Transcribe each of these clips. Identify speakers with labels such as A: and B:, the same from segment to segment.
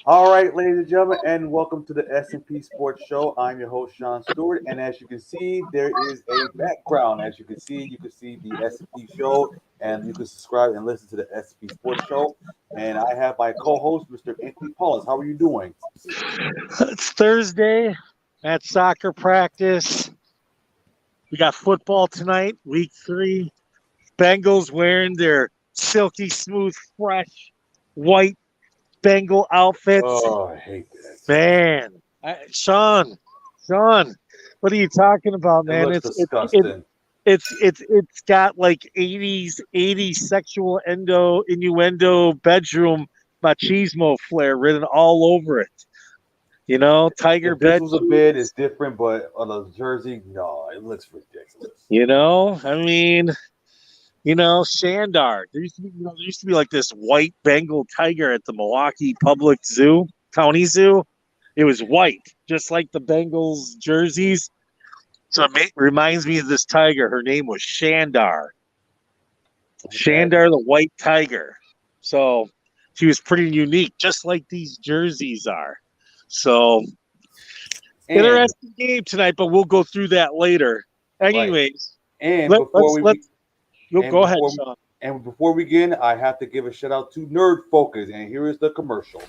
A: All right, ladies and gentlemen, and welcome to the S&P Sports Show. I'm your host, Shawn Stewart, and as you can see, there is a background. As you can see the S&P Show, and you can subscribe and listen to the S&P Sports Show. And I have my co-host, Mr. Anthony Paulis. How are you doing?
B: It's Thursday at soccer practice. We got football tonight, week 3. Bengals wearing their silky smooth, fresh, white Bengal outfits.
A: Oh, I hate that.
B: Man, Shawn, what are you talking about, man?
A: It looks disgusting.
B: It's got like 80s sexual innuendo bedroom machismo flair written all over it. You know, tiger bed.
A: This was a bid is different, but on the jersey, no, it looks ridiculous.
B: You know, I mean, Shandar. There used to be like this white Bengal tiger at the Milwaukee Public Zoo, County Zoo. It was white, just like the Bengals jerseys. So it reminds me of this tiger. Her name was Shandar. Okay. Shandar, the white tiger. So she was pretty unique, just like these jerseys are. So interesting game tonight, but we'll go through that later. Anyways,
A: right.
B: go ahead, Shawn.
A: And before we begin, I have to give a shout out to Nerd Focus, and here is the commercial.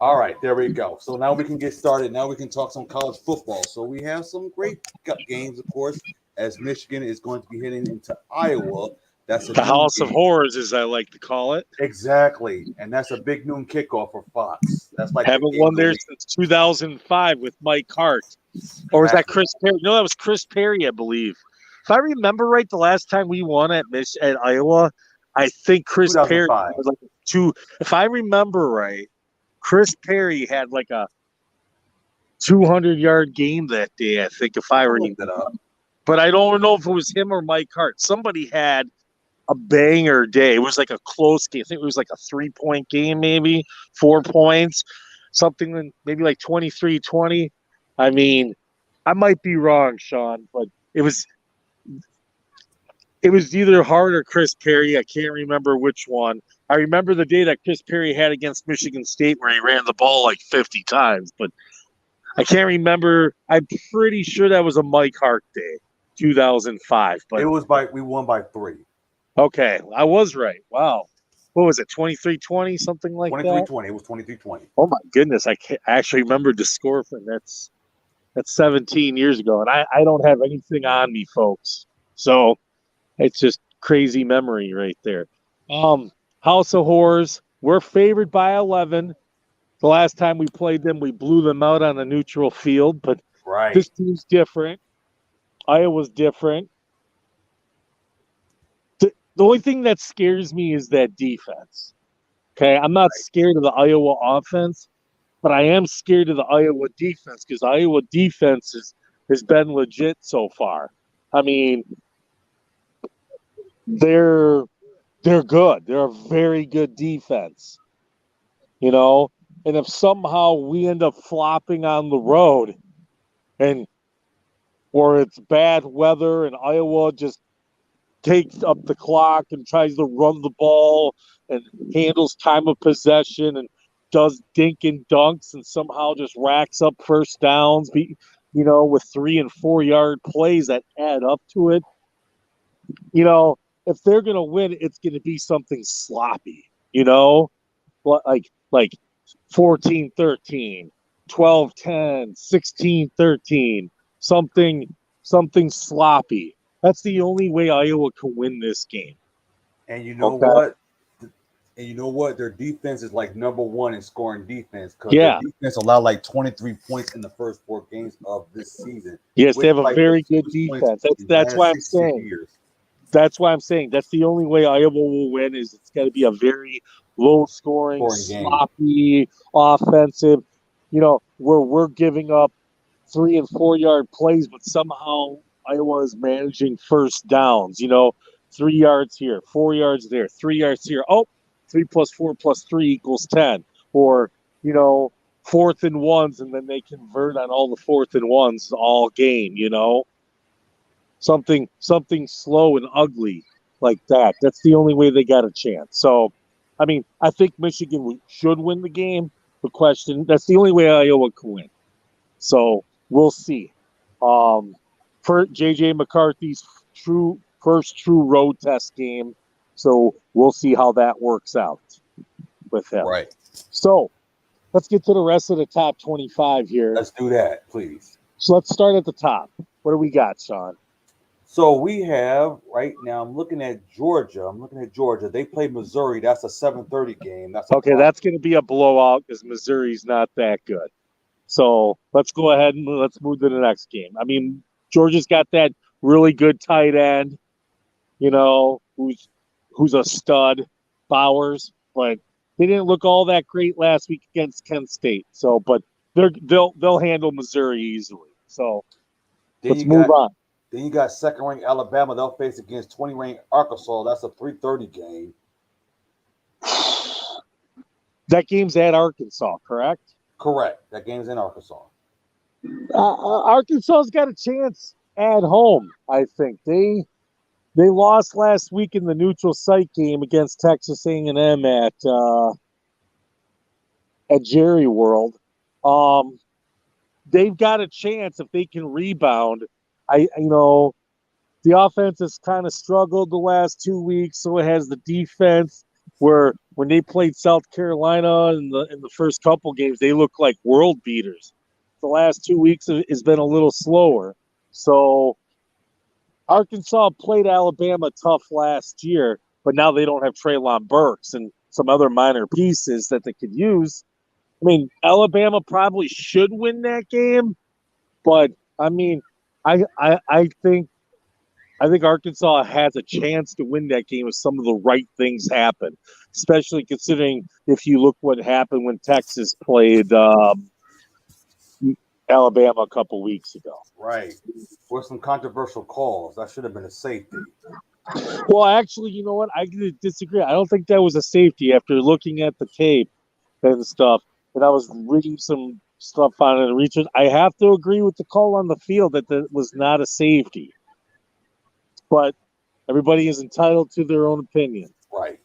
A: All right, there we go. So now we can get started. Now we can talk some college football. So we have some great games, of course, as Michigan is going to be heading into Iowa. That's
B: the House of Horrors, as I like to call it.
A: Exactly, and that's a big noon kickoff for Fox. That's like
B: haven't won there since 2005 with Mike Hart, or was that Chris Perry? No, that was Chris Perry, I believe. If I remember right, the last time we won at Iowa, I think Chris Perry was like 2. If I remember right. Chris Perry had like a 200-yard game that day, I think, if I remember that up. But I don't know if it was him or Mike Hart. Somebody had a banger day. It was like a close game. I think it was like a 3-point game, maybe 4 points, something maybe like 23-20. I mean, I might be wrong, Shawn, but it was either Hart or Chris Perry. I can't remember which one. I remember the day that Chris Perry had against Michigan State where he ran the ball like 50 times, but I can't remember. I'm pretty sure that was a Mike Hart day, 2005. But
A: we won by 3.
B: Okay, I was right. Wow. What was it, 23-20, something like
A: 23-20. It was 23-20.
B: Oh, my goodness. I actually remember the score from that's 17 years ago, and I don't have anything on me, folks. So it's just crazy memory right there. House of Horrors, we're favored by 11. The last time we played them, we blew them out on a neutral field, but This team's different. Iowa's different. The only thing that scares me is that defense. Okay, I'm not scared of the Iowa offense, but I am scared of the Iowa defense because Iowa defense has been legit so far. I mean, they're good. They're a very good defense, and if somehow we end up flopping on the road or it's bad weather and Iowa just takes up the clock and tries to run the ball and handles time of possession and does dink and dunks and somehow just racks up first downs, with 3 and 4 yard plays that add up to it, if they're going to win, it's going to be something sloppy, like 14-13, 12-10, 16-13, something sloppy. That's the only way Iowa can win this game.
A: And you know what? And you know what? Their defense is like number 1 in scoring defense because their defense allowed like 23 points in the first 4 games of this season.
B: Yes, they have a very good defense. That's why I'm saying. That's why I'm saying that's the only way Iowa will win is it's got to be a very low-scoring, sloppy, offensive, where we're giving up 3 and 4 yard plays, but somehow Iowa is managing first downs. 3 yards here, 4 yards there, 3 yards here. Oh, 3 plus 4 plus 3 equals 10. Or, 4th and 1s, and then they convert on all the 4th and 1s all game, Something slow and ugly like that. That's the only way they got a chance. So, I think Michigan should win the game. That's the only way Iowa can win. So we'll see. For J.J. McCarthy's first true road test game. So we'll see how that works out with him.
A: Right.
B: So let's get to the rest of the top 25 here.
A: Let's do that, please.
B: So let's start at the top. What do we got, Shawn?
A: So we have right now. I'm looking at Georgia. They play Missouri. That's a 7:30 game. That's
B: That's going to be a blowout because Missouri's not that good. So let's go ahead and let's move to the next game. Georgia's got that really good tight end, who's a stud, Bowers, but they didn't look all that great last week against Kent State. So, but they'll handle Missouri easily. So let's move on.
A: Then you got second-ranked Alabama. They'll face against 20-ranked Arkansas. That's a 3:30 game.
B: That game's at Arkansas, correct?
A: Correct. That game's in Arkansas.
B: Arkansas's got a chance at home, I think. They lost last week in the neutral site game against Texas A&M at Jerry World. They've got a chance if they can rebound. The offense has kind of struggled the last 2 weeks, so it has the defense. Where when they played South Carolina in the first couple games, they looked like world beaters. The last 2 weeks has been a little slower. So Arkansas played Alabama tough last year, but now they don't have Treylon Burks and some other minor pieces that they could use. Alabama probably should win that game, but I think Arkansas has a chance to win that game if some of the right things happen, especially considering if you look what happened when Texas played Alabama a couple weeks ago.
A: Right. With some controversial calls. That should have been a safety.
B: Well, actually, you know what? I disagree. I don't think that was a safety after looking at the tape and stuff. And I was reading some stuff on it and research. I have to agree with the call on the field that was not a safety. But everybody is entitled to their own opinion.
A: Right.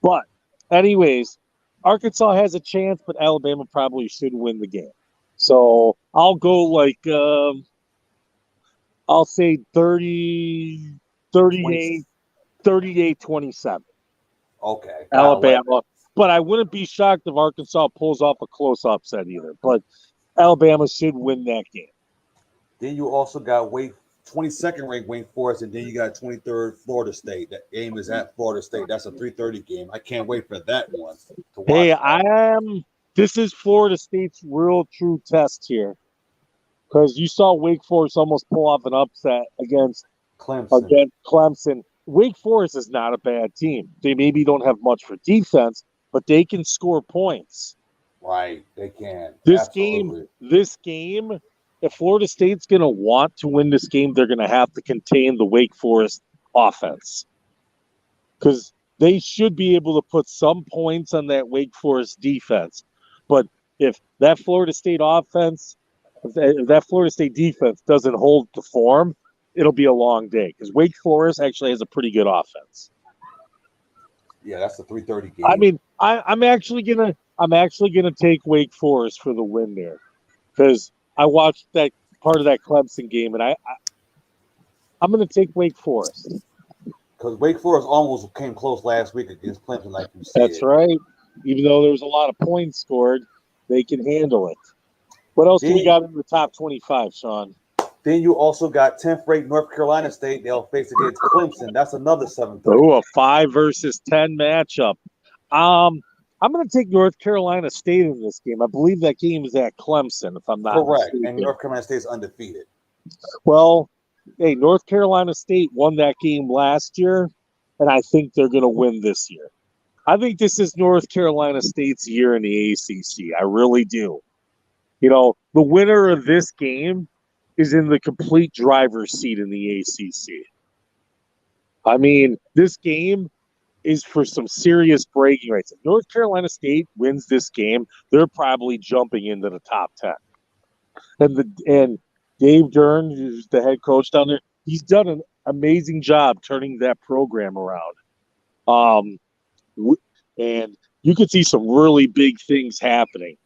B: But anyways, Arkansas has a chance, but Alabama probably should win the game. So I'll go I'll say 38-27.
A: Okay.
B: Alabama. But I wouldn't be shocked if Arkansas pulls off a close upset either. But Alabama should win that game.
A: Then you also got 22nd ranked Wake Forest, and then you got 23rd Florida State. That game is at Florida State. That's a 3:30 game. I can't wait for that one to watch.
B: This is Florida State's real true test here. Because you saw Wake Forest almost pull off an upset against Clemson. Wake Forest is not a bad team. They maybe don't have much for defense, but they can score points.
A: Right, they can.
B: This game, if Florida State's going to want to win this game, they're going to have to contain the Wake Forest offense. Because they should be able to put some points on that Wake Forest defense. But if that Florida State offense, if that Florida State defense doesn't hold to form, it'll be a long day. Because Wake Forest actually has a pretty good offense.
A: Yeah, that's a 3:30 game.
B: I'm actually gonna take Wake Forest for the win there, because I watched that part of that Clemson game, and I'm gonna take Wake Forest.
A: Because Wake Forest almost came close last week against Clemson, like you said.
B: That's right. Even though there was a lot of points scored, they can handle it. What else do we got in the top 25, Shawn?
A: Then you also got 10th ranked North Carolina State. They'll face against Clemson. That's another 7:30.
B: Oh, a 5 versus 10 matchup. I'm going to take North Carolina State in this game. I believe that game is at Clemson, if I'm not
A: correct.
B: mistaken.
A: And North Carolina State is undefeated.
B: Well, hey, North Carolina State won that game last year, and I think they're going to win this year. I think this is North Carolina State's year in the ACC. I really do. You know, the winner of this game is in the complete driver's seat in the ACC. I mean, this game is for some serious bragging rights. If North Carolina State wins this game, they're probably jumping into the top 10. And Dave Dern, who's the head coach down there, he's done an amazing job turning that program around. And you could see some really big things happening.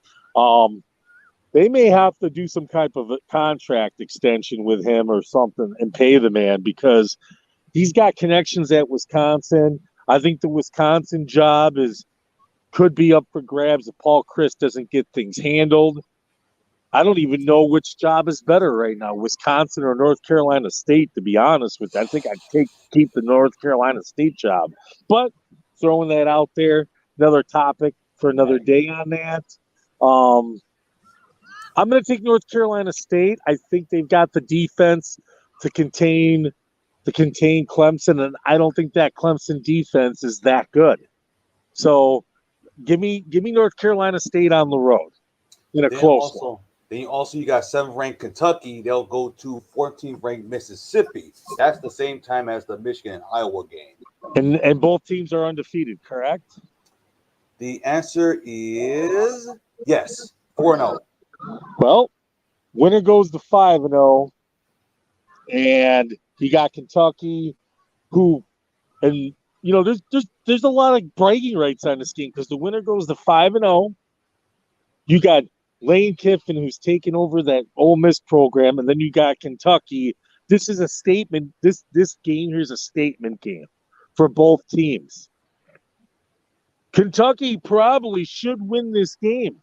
B: They may have to do some type of a contract extension with him or something and pay the man because he's got connections at Wisconsin. I think the Wisconsin job could be up for grabs if Paul Chryst doesn't get things handled. I don't even know which job is better right now, Wisconsin or North Carolina State, to be honest with you. I think I'd keep the North Carolina State job. But throwing that out there, another topic for another day on that. I'm going to take North Carolina State. I think they've got the defense to contain Clemson, and I don't think that Clemson defense is that good. So give me North Carolina State on the road in a close one.
A: Then you got 7th ranked Kentucky. They'll go to 14th ranked Mississippi. That's the same time as the Michigan and Iowa game.
B: And both teams are undefeated, correct?
A: The answer is yes, 4-0.
B: Well, winner goes to 5-0, and you got Kentucky, and you know there's a lot of bragging rights on this game because the winner goes to 5-0. You got Lane Kiffin, who's taken over that Ole Miss program, and then you got Kentucky. This is a statement. This game here is a statement game for both teams. Kentucky probably should win this game.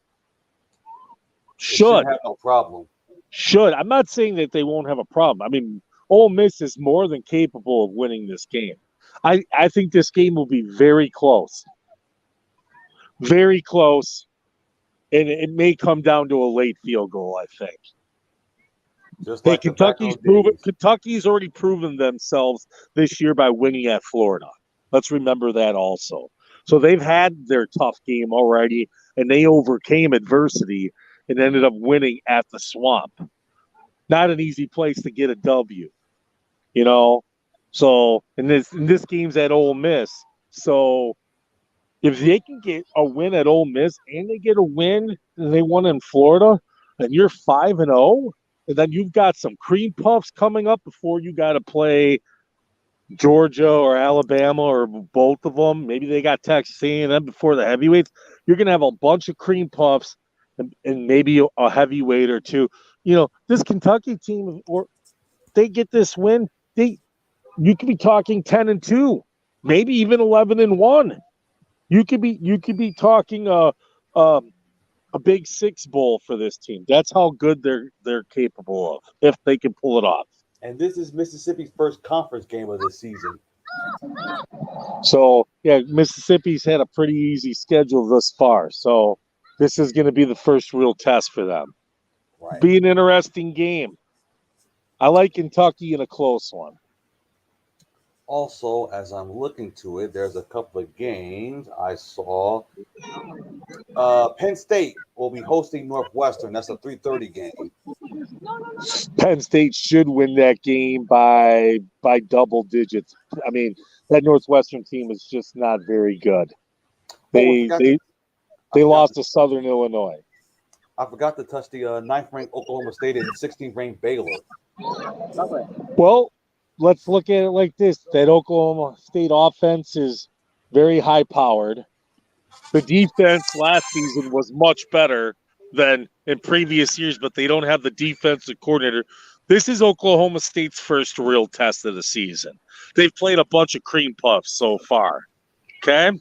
B: Should
A: have no problem.
B: Should. I'm not saying that they won't have a problem. I mean, Ole Miss is more than capable of winning this game. I think this game will be very close. Very close. And it may come down to a late field goal, I think.
A: Just like
B: Kentucky's already proven themselves this year by winning at Florida. Let's remember that also. So they've had their tough game already, and they overcame adversity and ended up winning at the Swamp. Not an easy place to get a W, you know. So and this game's at Ole Miss. So if they can get a win at Ole Miss and they get a win and they won in Florida, and you're 5-0, and then you've got some cream puffs coming up before you got to play Georgia or Alabama or both of them. Maybe they got Texas A&M before the heavyweights. You're going to have a bunch of cream puffs and maybe a heavyweight or two. You know, this Kentucky team, or they get this win, you could be talking 10-2, maybe even 11-1. You could be talking a Big Six bowl for this team. That's how good they're capable of if they can pull it off.
A: And this is Mississippi's first conference game of the season.
B: So yeah, Mississippi's had a pretty easy schedule thus far. So this is going to be the first real test for them.
A: Right.
B: Be an interesting game. I like Kentucky in a close one.
A: Also, as I'm looking to it, there's a couple of games I saw. Penn State will be hosting Northwestern. That's a 3:30 game.
B: Penn State should win that game by double digits. I mean, that Northwestern team is just not very good. They lost to Southern Illinois.
A: I forgot to touch the 9th-ranked Oklahoma State and 16th-ranked Baylor.
B: Well, let's look at it like this. That Oklahoma State offense is very high-powered. The defense last season was much better than in previous years, but they don't have the defensive coordinator. This is Oklahoma State's first real test of the season. They've played a bunch of cream puffs so far. Okay?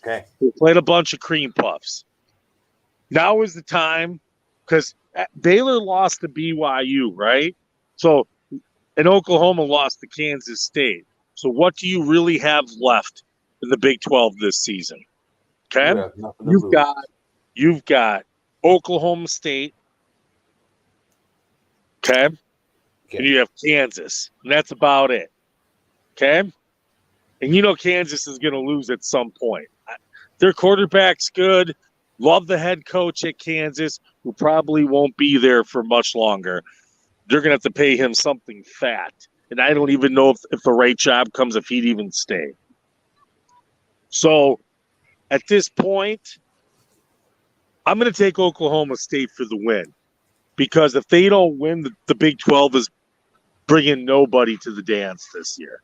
B: They played a bunch of cream puffs. Now is the time, because Baylor lost to BYU, right? So, and Oklahoma lost to Kansas State. So what do you really have left in the Big 12 this season? Okay? You've got Oklahoma State. Okay? And you have Kansas. And that's about it. Okay? And you know Kansas is going to lose at some point. Their quarterback's good. Love the head coach at Kansas, who probably won't be there for much longer. They're going to have to pay him something fat And I don't even know if the right job comes, if he'd even stay. So at this point, I'm going to take Oklahoma State for the win. Because if they don't win, the Big 12 is bringing nobody to the dance this year.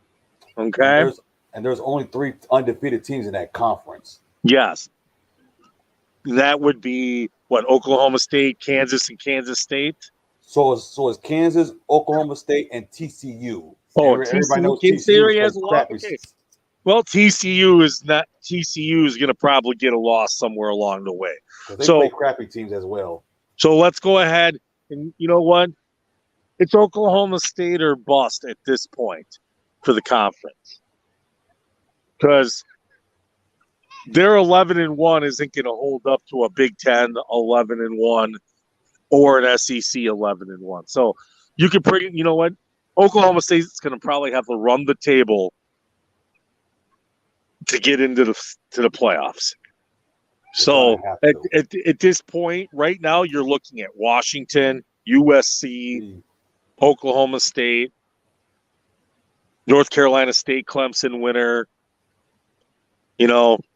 B: Okay?
A: And there's only 3 undefeated teams in that conference.
B: Yes. That would be, Oklahoma State, Kansas, and Kansas State?
A: So it's Kansas, Oklahoma State, and TCU.
B: Oh,
A: everybody knows
B: TCU
A: TCU
B: has a lot. Okay. Well, TCU is going to probably get a loss somewhere along the way.
A: They play crappy teams as well.
B: So let's go ahead, and you know what? It's Oklahoma State or bust at this point for the conference. Because their 11-1 isn't going to hold up to a Big Ten 11-1 or an SEC 11-1. So you could you know what? Oklahoma State's going to probably have to run the table to get into the playoffs. So at this point, right now, you're looking at Washington, USC, Oklahoma State, North Carolina State, Clemson winner,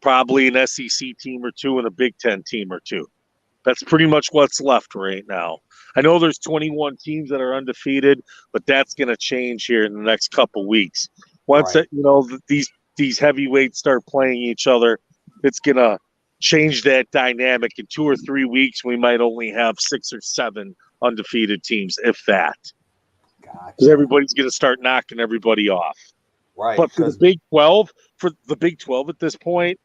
B: probably an SEC team or two and a Big Ten team or two. That's pretty much what's left right now. I know there's 21 teams that are undefeated, but that's going to change here in the next couple weeks. Once these heavyweights start playing each other, it's going to change that dynamic. In 2 or 3 weeks, we might only have 6 or 7 undefeated teams, if that. Because everybody's going to start knocking everybody off.
A: Right.
B: But for the Big 12 at this point,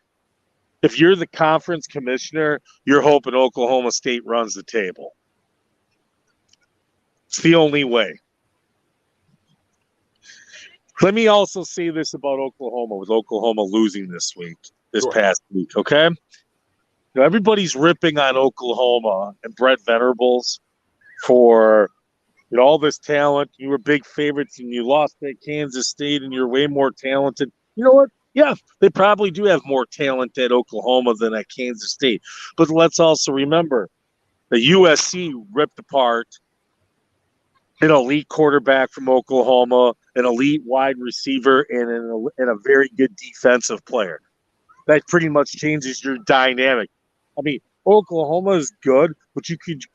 B: if you're the conference commissioner, you're hoping Oklahoma State runs the table. It's the only way. Let me also say this about Oklahoma, with Oklahoma losing this past week, okay? Everybody's ripping on Oklahoma and Brett Venables for all this talent. You were big favorites and you lost at Kansas State and you're way more talented. You know what? Yeah, they probably do have more talent at Oklahoma than at Kansas State. But let's also remember the USC ripped apart an elite quarterback from Oklahoma, an elite wide receiver, and a very good defensive player. That pretty much changes your dynamic. I mean, Oklahoma is good, but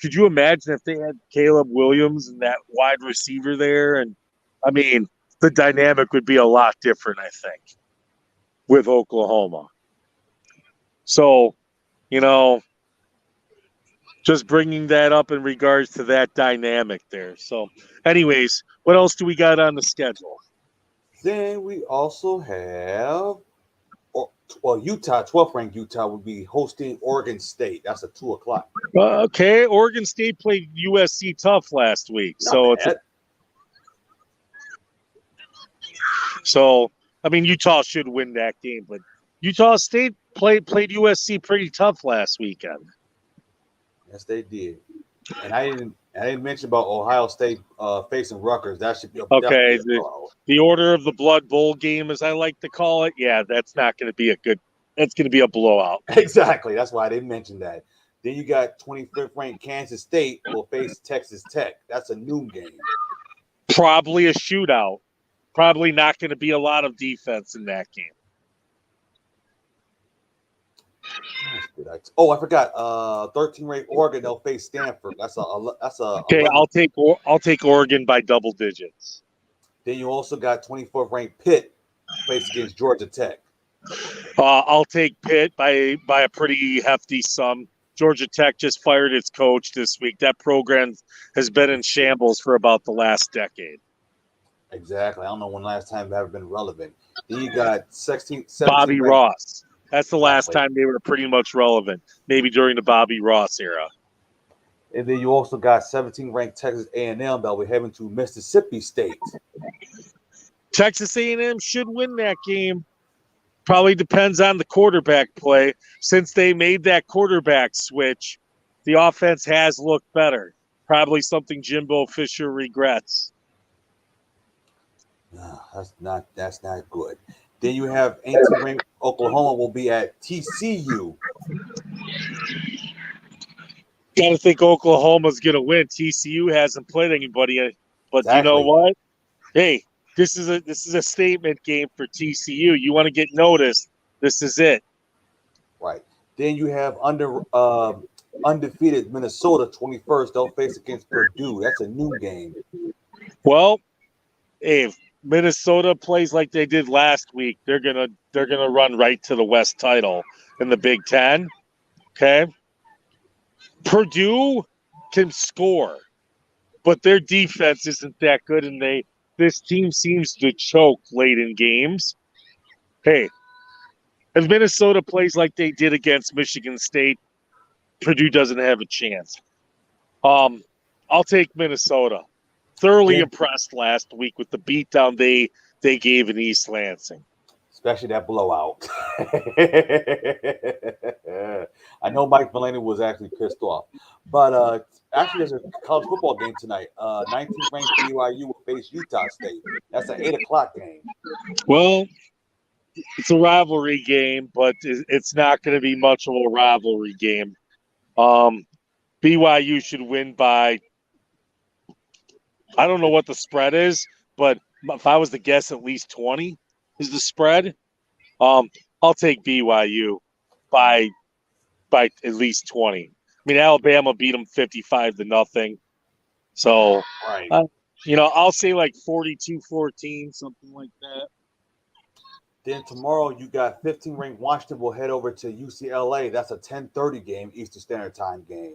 B: could you imagine if they had Caleb Williams and that wide receiver there? And I mean, the dynamic would be a lot different, I think, with Oklahoma. So, just bringing that up in regards to that dynamic there. So, anyways, what else do we got on the schedule?
A: Then we also have, Utah, 12th ranked Utah will be hosting Oregon State. That's at 2:00.
B: Okay, Oregon State played USC tough last week. I mean, Utah should win that game, but Utah State played USC pretty tough last weekend.
A: Yes, they did. And I didn't mention about Ohio State facing Rutgers. That should be
B: okay. The Order of the Blood Bowl game, as I like to call it. Yeah, that's not going to be that's going to be a blowout.
A: Exactly. That's why I didn't mention that. Then you got 25th ranked Kansas State will face Texas Tech. That's a noon game.
B: Probably a shootout. Probably not going to be a lot of defense in that game.
A: Oh, I forgot. 13th ranked Oregon, they'll face Stanford. That's a
B: okay. 11. I'll take Oregon by double digits.
A: Then you also got 24th ranked Pitt face against Georgia Tech.
B: I'll take Pitt by a pretty hefty sum. Georgia Tech just fired its coach this week. That program has been in shambles for about the last decade.
A: Exactly. I don't know when last time they've ever been relevant. Then you got 17th
B: Bobby Ross. That's the last time they were pretty much relevant, maybe during the Bobby Ross era.
A: And then you also got 17th ranked Texas A&M that will be heading to Mississippi State.
B: Texas A&M should win that game. Probably depends on the quarterback play. Since they made that quarterback switch, the offense has looked better. Probably something Jimbo Fisher regrets.
A: No, that's not good. Then you have 18th ranked Oklahoma will be at TCU.
B: Got to think Oklahoma's going to win. TCU hasn't played anybody, but exactly. You know what? Hey, This is a statement game for TCU. You want to get noticed. This is it.
A: Right. Then you have undefeated Minnesota 21st. They'll face against Purdue. That's a new game.
B: Well, if Minnesota plays like they did last week, they're gonna run right to the West title in the Big Ten. Okay. Purdue can score, but their defense isn't that good, and this team seems to choke late in games. Hey, if Minnesota plays like they did against Michigan State, Purdue doesn't have a chance. I'll take Minnesota. Thoroughly impressed last week with the beatdown they gave in East Lansing.
A: Especially that blowout. I know Mike Mulaney was actually pissed off. But actually, there's a college football game tonight. 19th ranked BYU will face Utah State. That's an 8 o'clock game.
B: Well, it's a rivalry game, but it's not going to be much of a rivalry game. BYU should win by, I don't know what the spread is, but if I was to guess, at least 20 is the spread. I'll take BYU by at least 20. I mean, Alabama beat them 55-0. So,
A: right.
B: I'll say like 42-14, something like that.
A: Then tomorrow you got 15th ranked Washington will head over to UCLA. That's a 10:30 game, Eastern Standard Time game.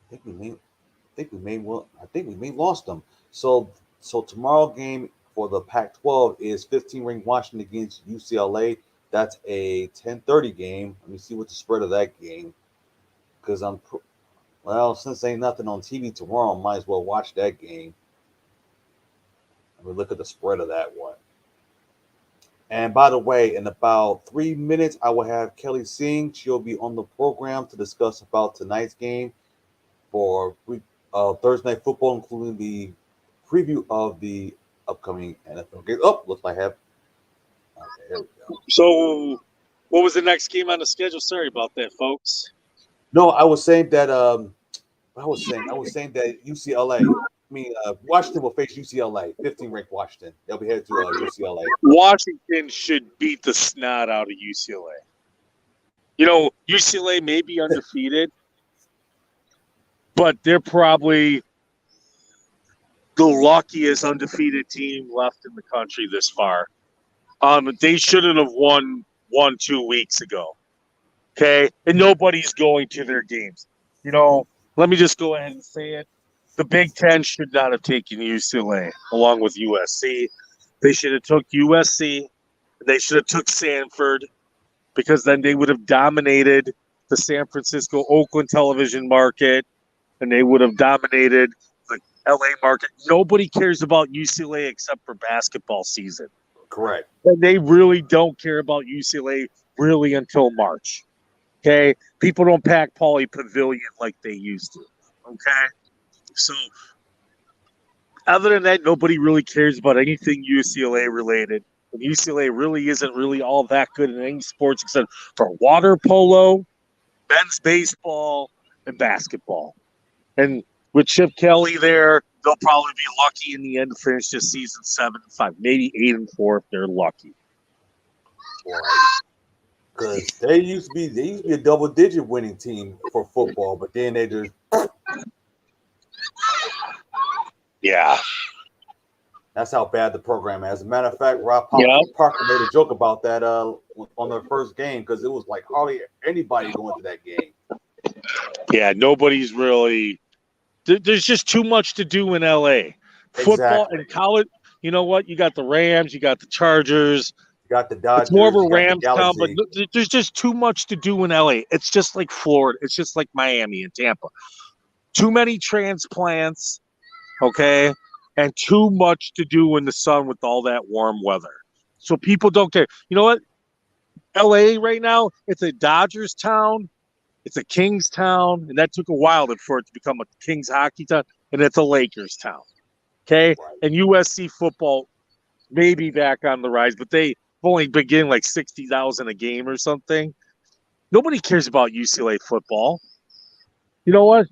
A: I think we may lost them. So tomorrow game for the Pac-12 is 15th ranked Washington against UCLA. That's a 10:30 game. Let me see what the spread of that game. Because since ain't nothing on TV tomorrow, might as well watch that game. Let me look at the spread of that one. And by the way, in about 3 minutes, I will have Kelly Singh. She'll be on the program to discuss about tonight's game for Thursday Night Football, including the preview of the upcoming NFL game. Oh, looks like I have. Okay, there we go.
B: So, what was the next game on the schedule? Sorry about that, folks.
A: No, I was saying that. I was saying that UCLA. Washington will face UCLA. 15th ranked Washington. They'll be headed to UCLA.
B: Washington should beat the snot out of UCLA. UCLA may be undefeated, but they're probably the luckiest undefeated team left in the country this far. They shouldn't have won 2 weeks ago. Okay? And nobody's going to their games. Let me just go ahead and say it. The Big Ten should not have taken UCLA along with USC. They should have took USC. They should have took Sanford, because then they would have dominated the San Francisco, Oakland television market, and they would have dominated the LA market. Nobody cares about UCLA except for basketball season.
A: Correct.
B: And they really don't care about UCLA really until March. Okay? People don't pack Pauley Pavilion like they used to. Okay? So, other than that, nobody really cares about anything UCLA related. And UCLA really isn't really all that good in any sports except for water polo, men's baseball, and basketball. And with Chip Kelly there, they'll probably be lucky in the end to finish this season 7-5, maybe 8-4 if they're lucky.
A: Because they used to be a double-digit winning team for football, but then they just.
B: Yeah.
A: That's how bad the program is. As a matter of fact, Rob Parker made a joke about that on their first game, because it was like hardly anybody going to that game.
B: Yeah, nobody's really – there's just too much to do in L.A. Football and college, you know what? You got the Rams, you got the Chargers.
A: You got the Dodgers.
B: It's more of a Rams town, but there's just too much to do in L.A. It's just like Florida. It's just like Miami and Tampa. Too many transplants, okay, and too much to do in the sun with all that warm weather. So people don't care. You know what? L.A. right now, it's a Dodgers town. It's a Kings town, and that took a while for it to become a Kings hockey town, and it's a Lakers town. Okay? Right. And USC football may be back on the rise, but they've only been getting like 60,000 a game or something. Nobody cares about UCLA football. You know what?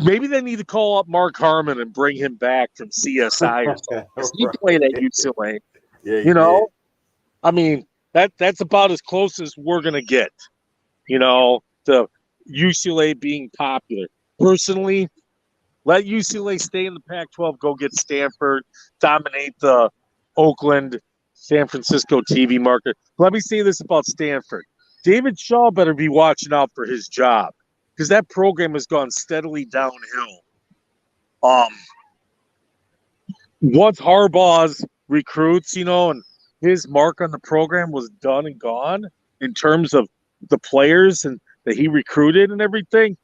B: Maybe they need to call up Mark Harmon and bring him back from CSI or something. He played at UCLA.
A: Yeah,
B: you know, I mean, that's about as close as we're going to get, to UCLA being popular. Personally, let UCLA stay in the Pac-12, go get Stanford, dominate the Oakland, San Francisco TV market. Let me say this about Stanford. David Shaw better be watching out for his job because that program has gone steadily downhill. Once Harbaugh's recruits, and his mark on the program was done and gone in terms of the players and that he recruited and everything,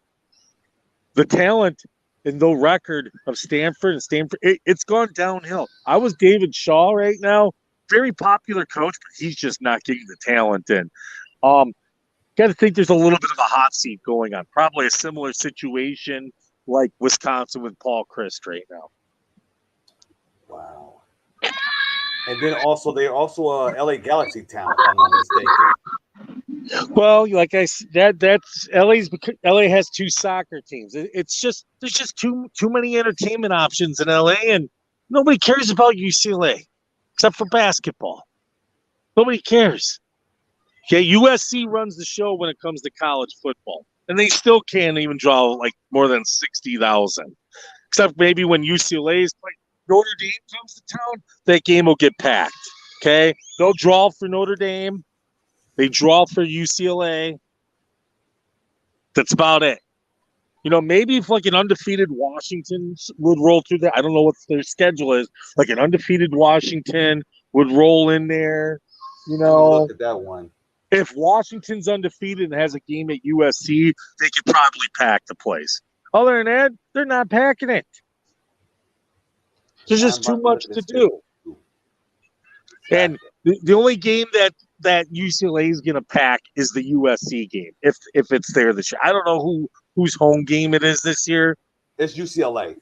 B: the talent and the record of Stanford, it's gone downhill. I was David Shaw right now, very popular coach, but he's just not getting the talent in. Got to think there's a little bit of a hot seat going on. Probably a similar situation like Wisconsin with Paul Chryst right now.
A: Wow. And then also they're also a LA Galaxy town, if I'm not mistaken.
B: Well, like I said, that's LA has two soccer teams. It's just there's just too many entertainment options in LA, and nobody cares about UCLA except for basketball. Nobody cares. Okay, USC runs the show when it comes to college football, and they still can't even draw like more than 60,000. Except maybe when UCLA is playing. Notre Dame comes to town, that game will get packed. Okay, they'll draw for Notre Dame. They draw for UCLA. That's about it. Maybe if like an undefeated Washington would roll through there. I don't know what their schedule is. Like an undefeated Washington would roll in there.
A: Look at that one.
B: If Washington's undefeated and has a game at USC, they could probably pack the place. Other than that, they're not packing it. There's just too much to do. And the only game that UCLA is going to pack is the USC game, if it's there this year. I don't know whose home game it is this year.
A: It's UCLA.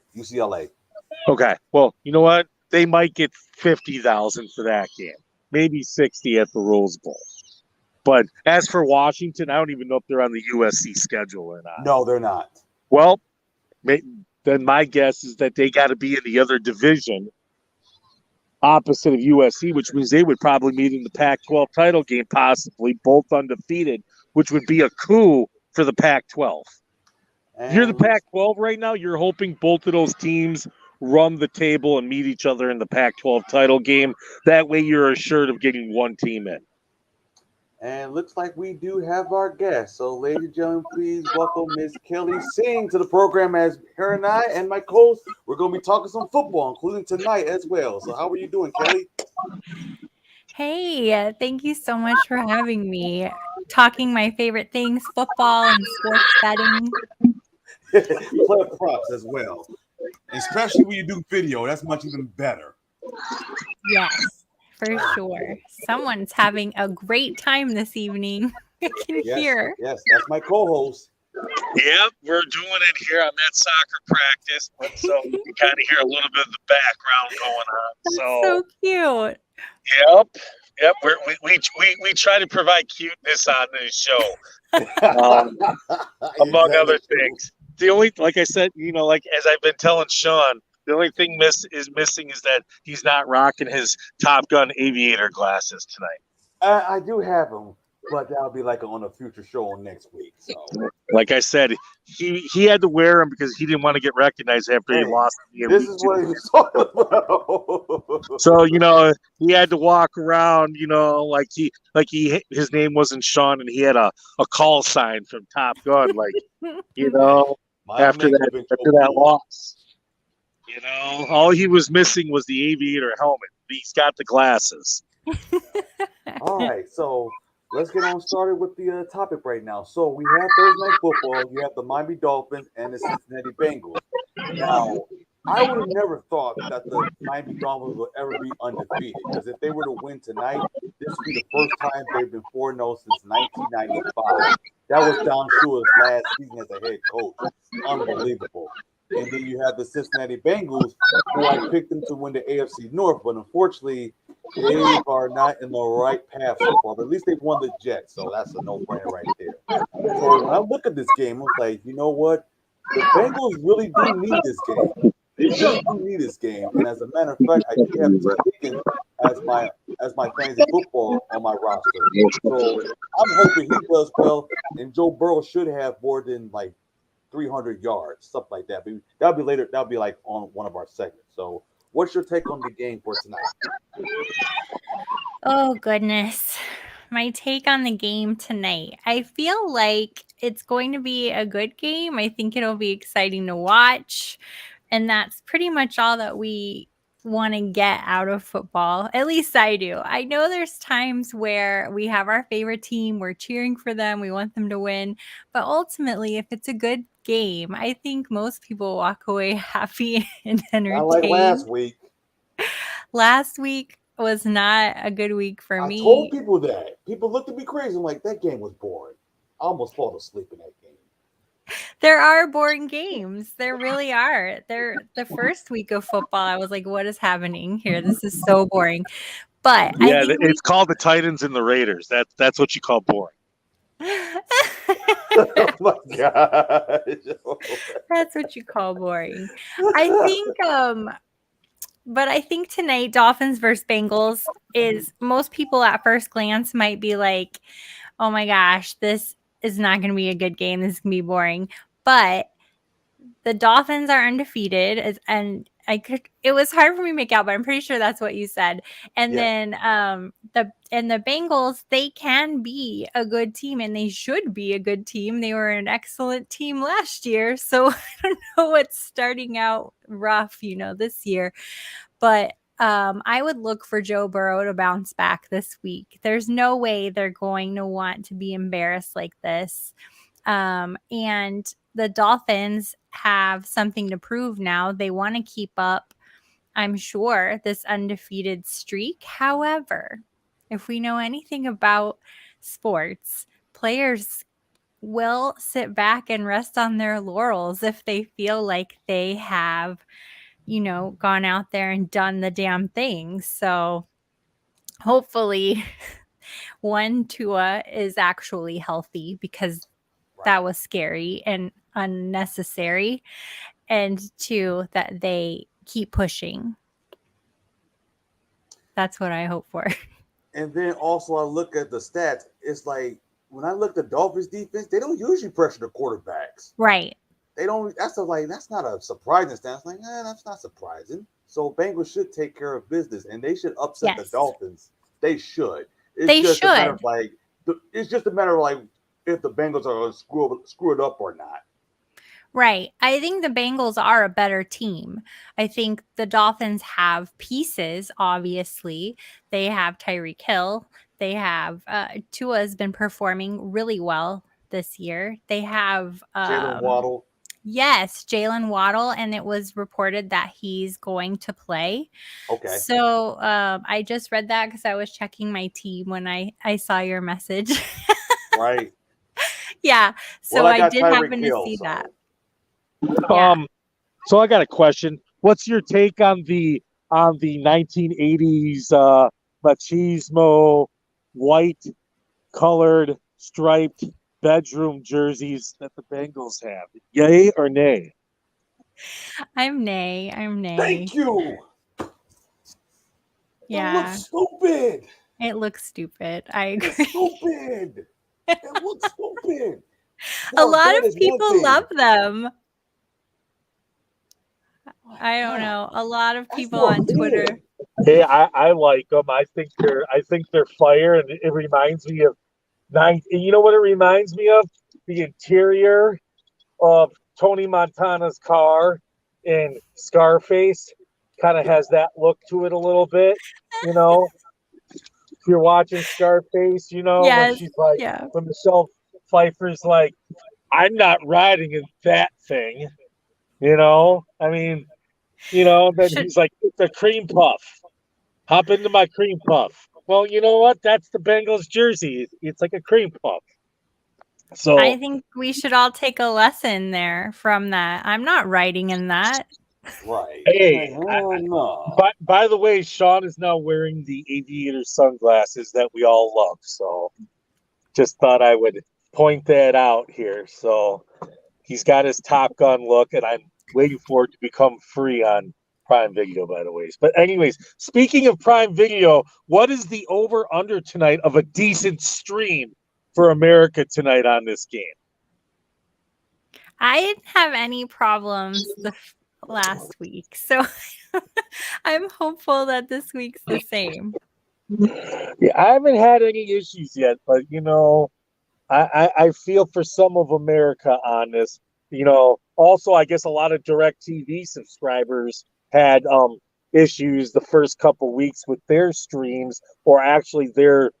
B: Okay. Well, you know what? They might get 50,000 for that game. Maybe 60 at the Rose Bowl. But as for Washington, I don't even know if they're on the USC schedule or not.
A: No, they're not.
B: Well, then my guess is that they got to be in the other division opposite of USC, which means they would probably meet in the Pac-12 title game, possibly both undefeated, which would be a coup for the Pac-12. If you're the Pac-12 right now, you're hoping both of those teams run the table and meet each other in the Pac-12 title game. That way you're assured of getting one team in.
A: And looks like we do have our guest. So, ladies and gentlemen, please welcome Miss Kelly Singh to the program. As her and I and my co-host, we're going to be talking some football, including tonight as well. So, how are you doing, Kelly?
C: Hey, thank you so much for having me. Talking my favorite things, football and sports betting.
A: Player props as well. Especially when you do video. That's much even better.
C: Yes. For sure. Someone's having a great time this evening. I can hear.
A: Yes, that's my co-host.
B: Yep, we're doing it here on that soccer practice. So you kind of hear a little bit of the background going on.
C: That's so cute.
B: Yep. We try to provide cuteness on this show, among other things. The only, like I said, like as I've been telling Shawn, the only thing missing is that he's not rocking his Top Gun aviator glasses tonight.
A: I do have them, but that'll be like on a future show next week. So,
B: like I said, he had to wear them because he didn't want to get recognized after he lost.
A: This is what he was talking about.
B: So he had to walk around, like his name wasn't Shawn, and he had a call sign from Top Gun, after that loss. All he was missing was the aviator helmet. He's got the glasses.
A: All right, so let's get on started with the topic right now. So we have Thursday Night Football. You have the Miami Dolphins and the Cincinnati Bengals. Now, I would have never thought that the Miami Dolphins would ever be undefeated, because if they were to win tonight, this would be the first time they've been 4-0 since 1995. That was Don Shula's last season as a head coach. Unbelievable. And then you have the Cincinnati Bengals, who I picked them to win the AFC North, but unfortunately, they are not in the right path so far. But at least they've won the Jets, so that's a no-brainer right there. So when I look at this game, I'm like, you know what? the Bengals really do need this game. They really do need this game. And as a matter of fact, I do have T. Higgins as my fantasy football on my roster. So I'm hoping he does well. And Joe Burrow should have more than like 300 yards, stuff like that. But that'll be later. That'll be like on one of our segments. So what's your take on the game for tonight?
C: Oh, goodness. My take on the game tonight. I feel like it's going to be a good game. I think it'll be exciting to watch. And that's pretty much all that we want to get out of football. At least I do. I know there's times where we have our favorite team, we're cheering for them, we want them to win. But ultimately, if it's a good game, I think most people walk away happy and entertained.
A: Not like last week.
C: Last week was not a good week for me.
A: I told people that. People looked at me crazy. I'm like, that game was boring. I almost fell asleep in that game.
C: There are boring games. There really are. The first week of football, I was like, what is happening here? This is so boring. But
B: yeah, it's called the Titans and the Raiders. That's what you call boring.
A: Oh my God.
C: That's what you call boring. I think but I think tonight, Dolphins versus Bengals is, most people at first glance might be like, oh my gosh, this is not going to be a good game. This is going to be boring. But the Dolphins are undefeated, and it was hard for me to make out, but I'm pretty sure that's what you said. And then the Bengals, they can be a good team, and they should be a good team. They were an excellent team last year, so I don't know what's starting out rough, this year. But I would look for Joe Burrow to bounce back this week. There's no way they're going to want to be embarrassed like this. And the Dolphins have something to prove now. They want to keep up, I'm sure, this undefeated streak. However, if we know anything about sports, players will sit back and rest on their laurels if they feel like they have, gone out there and done the damn thing. So hopefully Tua is actually healthy, because that was scary and unnecessary. And 2, that they keep pushing. That's what I hope for. And
A: then also I look at the stats. It's like, when I look at the Dolphins defense, they don't usually pressure the quarterbacks.
C: Right.
A: They don't. That's not a surprising stance. Like, that's not surprising. So Bengals should take care of business, and they should upset the Dolphins. They should. It's just a matter of if the Bengals are going to screw it up or not.
C: Right. I think the Bengals are a better team. I think the Dolphins have pieces, obviously. They have Tyreek Hill. They have Tua has been performing really well this year. They have
A: Jalen Waddle.
C: Yes, Jalen Waddle, and it was reported that he's going to play.
A: Okay.
C: So I just read that because I was checking my team when I saw your message.
A: Right.
C: Yeah. So I did happen to see that.
B: Yeah. So I got a question. What's your take on the 1980s machismo white colored striped bedroom jerseys that the Bengals have? Yay or nay?
C: I'm nay.
A: Thank you.
C: Yeah. It looks stupid. I agree.
A: It's stupid. It looks stupid.
C: A lot of people love them. I don't know. A lot of people on Twitter.
B: Hey, I like them. I think they're fire, and it reminds me of you know what it reminds me of? The interior of Tony Montana's car in Scarface. Kind of has that look to it a little bit, If you're watching Scarface, when she's like, when Michelle Pfeiffer's like, I'm not riding in that thing, I mean, then he's like, it's a cream puff. Hop into my cream puff. Well, you know what? That's the Bengals jersey. It's like a cream puff. So
C: I think we should all take a lesson there from that. I'm not riding in that.
A: Right.
B: Hey, by the way, Shawn is now wearing the aviator sunglasses that we all love. So just thought I would point that out here. So He's got his Top Gun look, and I'm waiting for it to become free on Prime Video, by the way. But anyways, speaking of Prime Video, what is the over-under tonight of a decent stream for America tonight on this game?
C: I didn't have any problems last week, so I'm hopeful that this week's the same.
B: Yeah, I haven't had any issues yet, but I feel for some of America on this. Also, I guess a lot of DirecTV subscribers had issues the first couple weeks with their streams, or actually their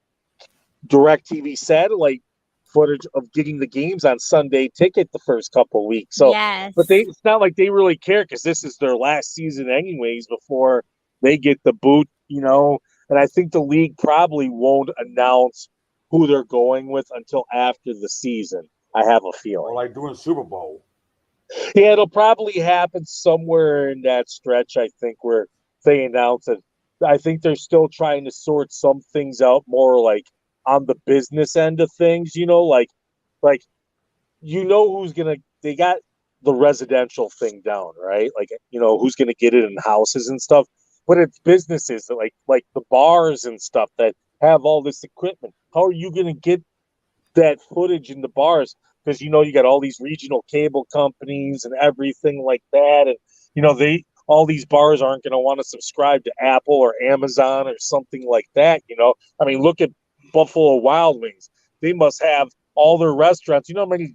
B: DirecTV satellite footage of getting the games on Sunday Ticket the first couple weeks. So,
C: yes.
B: But it's not like they really care, because this is their last season anyways before they get the boot, And I think the league probably won't announce who they're going with until after the season. I have a feeling.
A: Or like doing Super Bowl.
B: Yeah, it'll probably happen somewhere in that stretch, I think, where they announce it. I think they're still trying to sort some things out more like on the business end of things, like who's gonna, they got the residential thing down, right? Like, who's gonna get it in houses and stuff. But it's businesses that like the bars and stuff that have all this equipment. How are you gonna get that footage in the bars? Because you got all these regional cable companies and everything like that, and all these bars aren't going to want to subscribe to Apple or Amazon or something like that. I mean, look at Buffalo Wild Wings. They must have all their restaurants. You know how many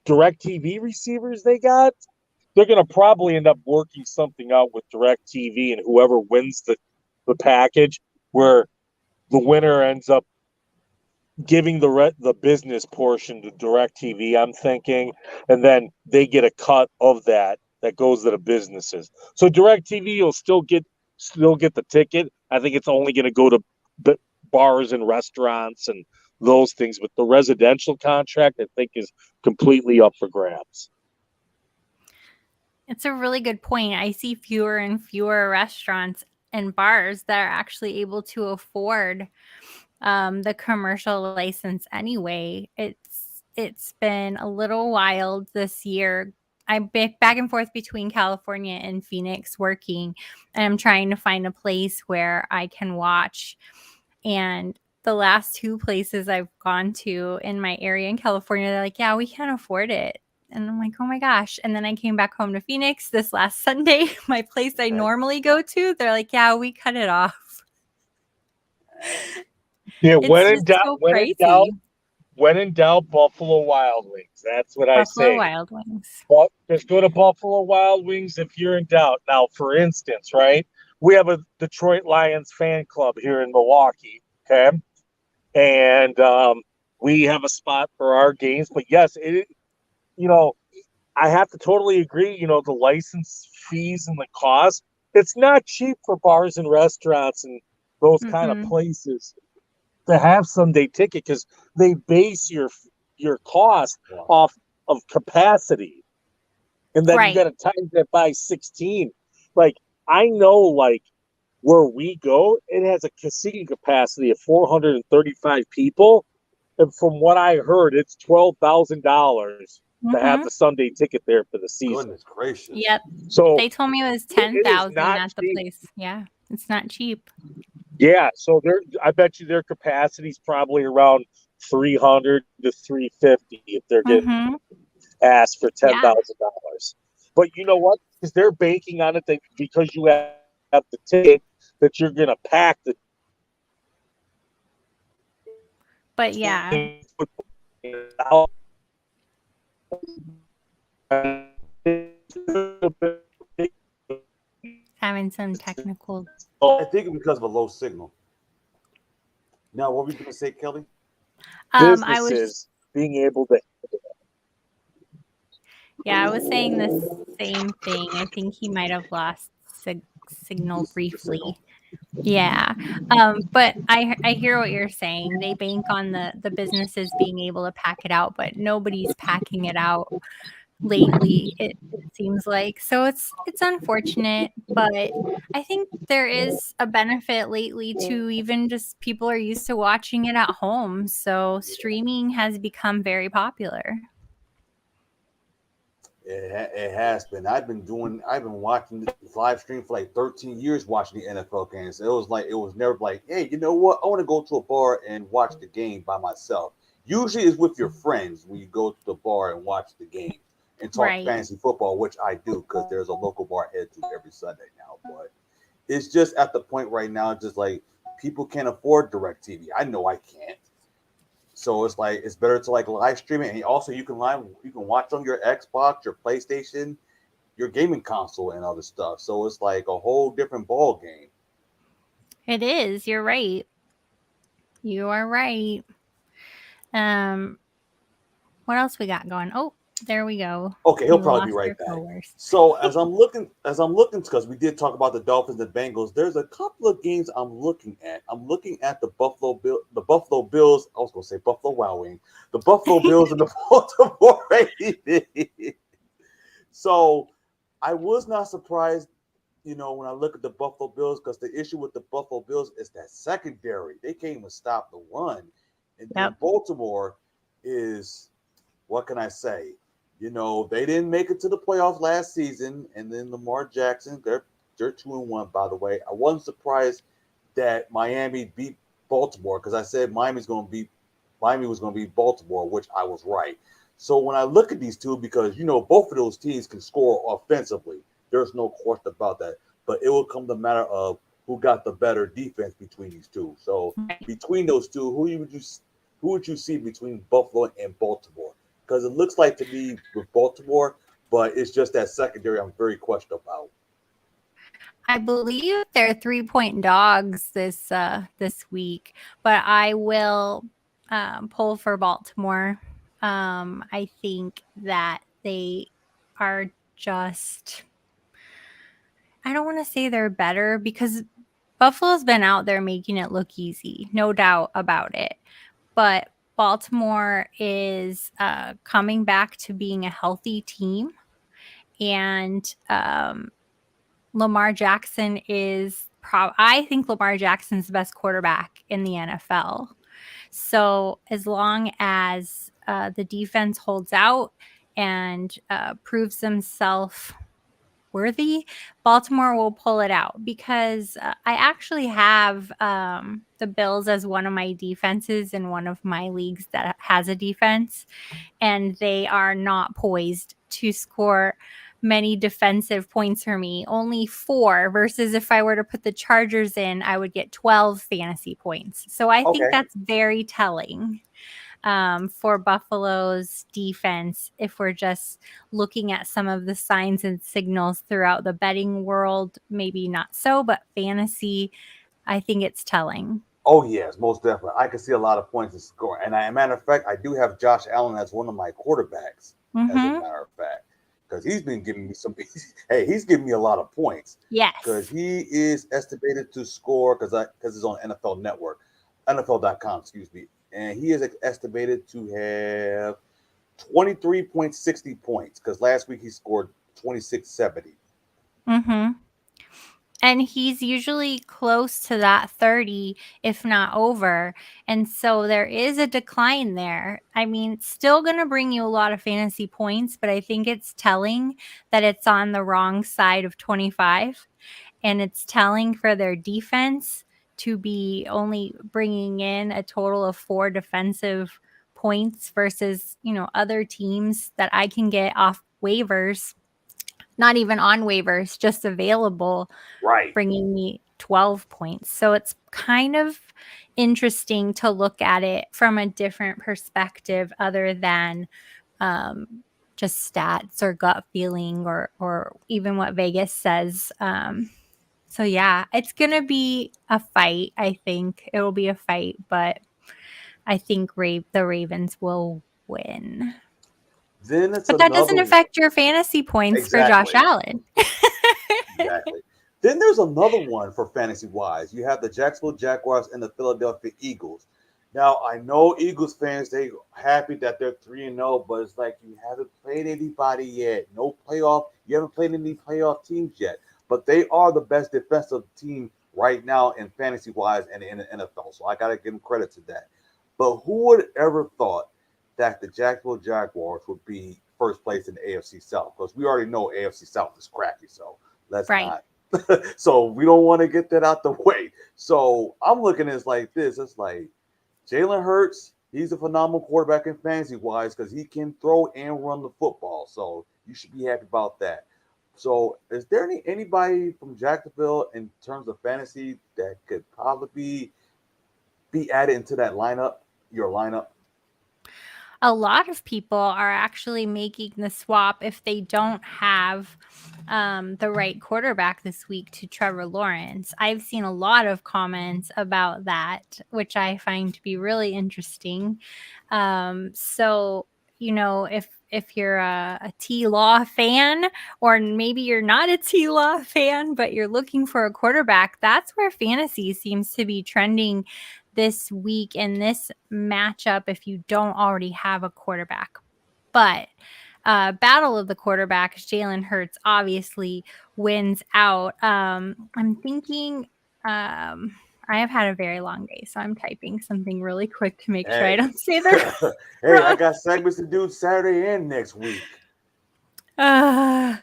B: DirecTV receivers they got? They're going to probably end up working something out with DirecTV, and whoever wins the package, where the winner ends up giving the business portion to DirecTV, I'm thinking, and then they get a cut of that goes to the businesses. So DirecTV will still get the ticket. I think it's only going to go to bars and restaurants and those things, but the residential contract, I think, is completely up for grabs.
C: It's a really good point. I see fewer and fewer restaurants and bars that are actually able to afford the commercial license anyway. It's been a little wild this year. I'm back and forth between California and Phoenix working, and I'm trying to find a place where I can watch. And the last two places I've gone to in my area in California, they're like, yeah, we can't afford it. And I'm like, oh my gosh. And then I came back home to Phoenix this last Sunday, my place I normally go to. They're like, yeah, we cut it off.
B: Yeah,
C: It's
B: when in doubt, Buffalo Wild Wings. That's what I say.
C: Buffalo Wild Wings.
B: Well, just go to Buffalo Wild Wings if you're in doubt. Now, for instance, right, we have a Detroit Lions fan club here in Milwaukee, okay? And we have a spot for our games. But yes, I have to totally agree, the license fees and the cost, it's not cheap for bars and restaurants and those kind of places to have Sunday Ticket, because they base your cost off of capacity, and then you got to times that by 16. Like, I know, where we go, it has a seating capacity of 435 people, and from what I heard, it's $12,000 to have the Sunday Ticket there for the season.
A: Goodness gracious!
C: Yep. So they told me it was 10,000 at the place. Yeah, it's not cheap.
B: Yeah, so I bet you their capacity is probably around 300 to 350 if they're getting asked for $10,000. But you know what? Because they're banking on it that because you have the ticket that you're going to pack the.
C: But yeah. Having some technical.
A: I think it's because of a low signal. Now, what were you going to say, Kelly?
C: I was
B: being able to.
C: Yeah, I was saying the same thing. I think he might have lost signal briefly. Yeah. But I hear what you're saying. They bank on the businesses being able to pack it out, but nobody's packing it out lately, it seems like. So it's unfortunate, but I think there is a benefit lately to even just people are used to watching it at home. So streaming has become very popular.
A: It has been. I've been watching the live stream for like 13 years watching the NFL games. It was never like, hey, you know what? I want to go to a bar and watch the game by myself. Usually it's with your friends when you go to the bar and watch the game and talk
C: Right.
A: fantasy football, which I do because there's a local bar I head to every Sunday now. But it's just at the point right now, just like people can't afford DirecTV. I know I can't. So it's like it's better to like live stream it, and also you can watch on your Xbox, your PlayStation, your gaming console, and other stuff. So it's like a whole different ball game.
C: It is. You're right. You are right. What else we got going? Oh, there we go.
A: Okay, he'll
C: You
A: probably be
C: lost your
A: right back.
C: followers.
A: So as I'm looking, because we did talk about the Dolphins and Bengals, there's a couple of games I'm looking at. I'm looking at the Buffalo Bills. I was going to say Buffalo Wild Wings, the Buffalo Bills and the Baltimore Ravens. So I was not surprised, when I look at the Buffalo Bills, because the issue with the Buffalo Bills is that secondary. They can't even stop the run. And then
C: Yep.
A: Baltimore is, what can I say? They didn't make it to the playoffs last season, and then Lamar Jackson, they're 2-1, by the way. I wasn't surprised that Miami beat Baltimore because I said Miami was going to beat Baltimore, which I was right. So when I look at these two, because both of those teams can score offensively, there's no question about that. But it will come to the matter of who got the better defense between these two. So between those two, who would you see between Buffalo and Baltimore? Because it looks like to me with Baltimore, but it's just that secondary I'm very questioned about.
C: I believe they're 3-point dogs this week, but I will pull for Baltimore. I think that they are just. I don't want to say they're better because Buffalo's been out there making it look easy, no doubt about it. But Baltimore is coming back to being a healthy team, and Lamar Jackson is I think Lamar Jackson's the best quarterback in the NFL. So as long as the defense holds out and proves themselves worthy, Baltimore will pull it out because I actually have the Bills as one of my defenses in one of my leagues that has a defense, and they are not poised to score many defensive points for me. Only 4 versus if I were to put the Chargers in, I would get 12 fantasy points. So I think that's very telling for Buffalo's defense if we're just looking at some of the signs and signals throughout the betting world. Maybe not so, but fantasy, I think it's telling.
A: Oh, yes, most definitely. I can see a lot of points in score. And as a matter of fact, I do have Josh Allen as one of my quarterbacks, as a matter of fact, because he's been giving me he's giving me a lot of points.
C: Yes.
A: Because he is estimated to score, because it's on NFL Network, NFL.com, excuse me. And he is estimated to have 23.60 points, because last week he scored 26.70.
C: And he's usually close to that 30, if not over. And so there is a decline there. I mean, it's still going to bring you a lot of fantasy points, but I think it's telling that it's on the wrong side of 25. And it's telling for their defense to be only bringing in a total of 4 defensive points versus, other teams that I can get off waivers. Not even on waivers, just available,
A: right,
C: bringing me 12 points. So it's kind of interesting to look at it from a different perspective other than just stats or gut feeling or even what Vegas says. So yeah, it's going to be a fight. I think it will be a fight, but I think the Ravens will win. But that doesn't affect your fantasy points for Josh Allen.
A: Exactly. Then there's another one for fantasy-wise. You have the Jacksonville Jaguars and the Philadelphia Eagles. Now, I know Eagles fans, they happy that they're 3-0, but it's like you haven't played anybody yet. You haven't played any playoff teams yet. But they are the best defensive team right now in fantasy-wise and in the NFL. So I got to give them credit to that. But who would ever thought that the Jacksonville Jaguars would be first place in the AFC South, because we already know AFC South is crappy. So let's
C: Right.
A: not. So we don't want to get that out the way. So I'm looking at it like this. It's like Jalen Hurts. He's a phenomenal quarterback in fantasy wise because he can throw and run the football. So you should be happy about that. So is there anybody from Jacksonville in terms of fantasy that could probably be added into that lineup? Your lineup?
C: A lot of people are actually making the swap if they don't have the right quarterback this week to Trevor Lawrence. I've seen a lot of comments about that, which I find to be really interesting. So, you know, if you're a T-Law fan, or maybe you're not a T-Law fan, but you're looking for a quarterback, that's where fantasy seems to be trending this week in this matchup if you don't already have a quarterback. But battle of the quarterbacks, Jalen Hurts obviously wins out. I'm thinking I have had a very long day, so I'm typing something really quick to make sure I
A: Hey,
C: don't say the
A: hey, I
C: wrong.
A: got segments to do Saturday and next week.
C: Uh,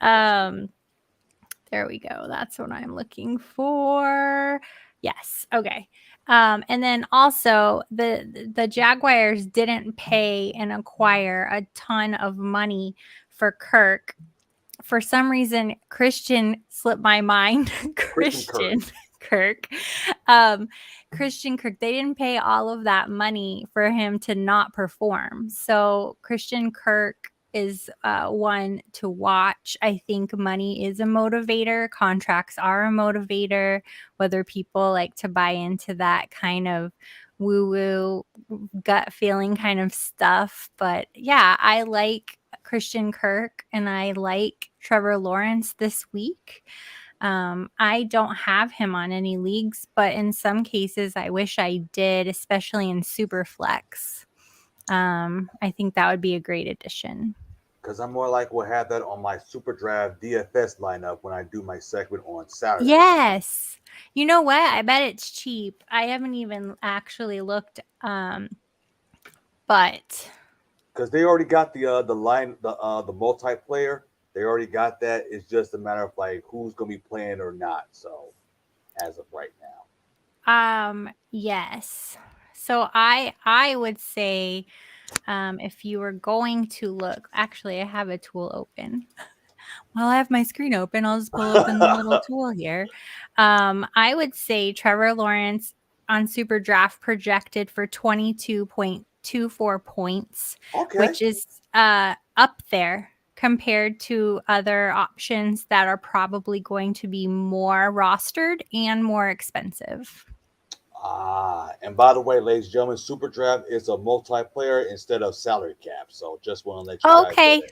C: um, there we go. That's what I'm looking for. Yes. Okay. And then also the Jaguars didn't pay and acquire a ton of money for Kirk. For some reason, Christian slipped my mind.
A: Christian
C: Kirk. Um, Christian Kirk. They didn't pay all of that money for him to not perform. So Christian Kirk is one to watch. I think money is a motivator. Contracts are a motivator, whether people like to buy into that kind of woo-woo gut feeling kind of stuff. But yeah, I like Christian Kirk and I like Trevor Lawrence this week. I don't have him on any leagues, but in some cases I wish I did, especially in Superflex. I think that would be a great addition.
A: Because I'm more like will have that on my SuperDraft DFS lineup when I do my segment on Saturday.
C: Yes. You know what? I bet it's cheap. I haven't even actually looked, but
A: Because they already got the multiplayer. They already got that. It's just a matter of like who's gonna be playing or not. So as of right now,
C: yes. So I would say if you were going to look, actually I have a tool open. While I have my screen open, I'll just pull open the little tool here. I would say Trevor Lawrence on Super Draft projected for 22.24 points,
A: okay.
C: which is up there compared to other options that are probably going to be more rostered and more expensive.
A: And by the way, ladies and gentlemen, SuperDraft is a multiplayer instead of salary cap. So just want to let you guys know
C: Okay,
A: that.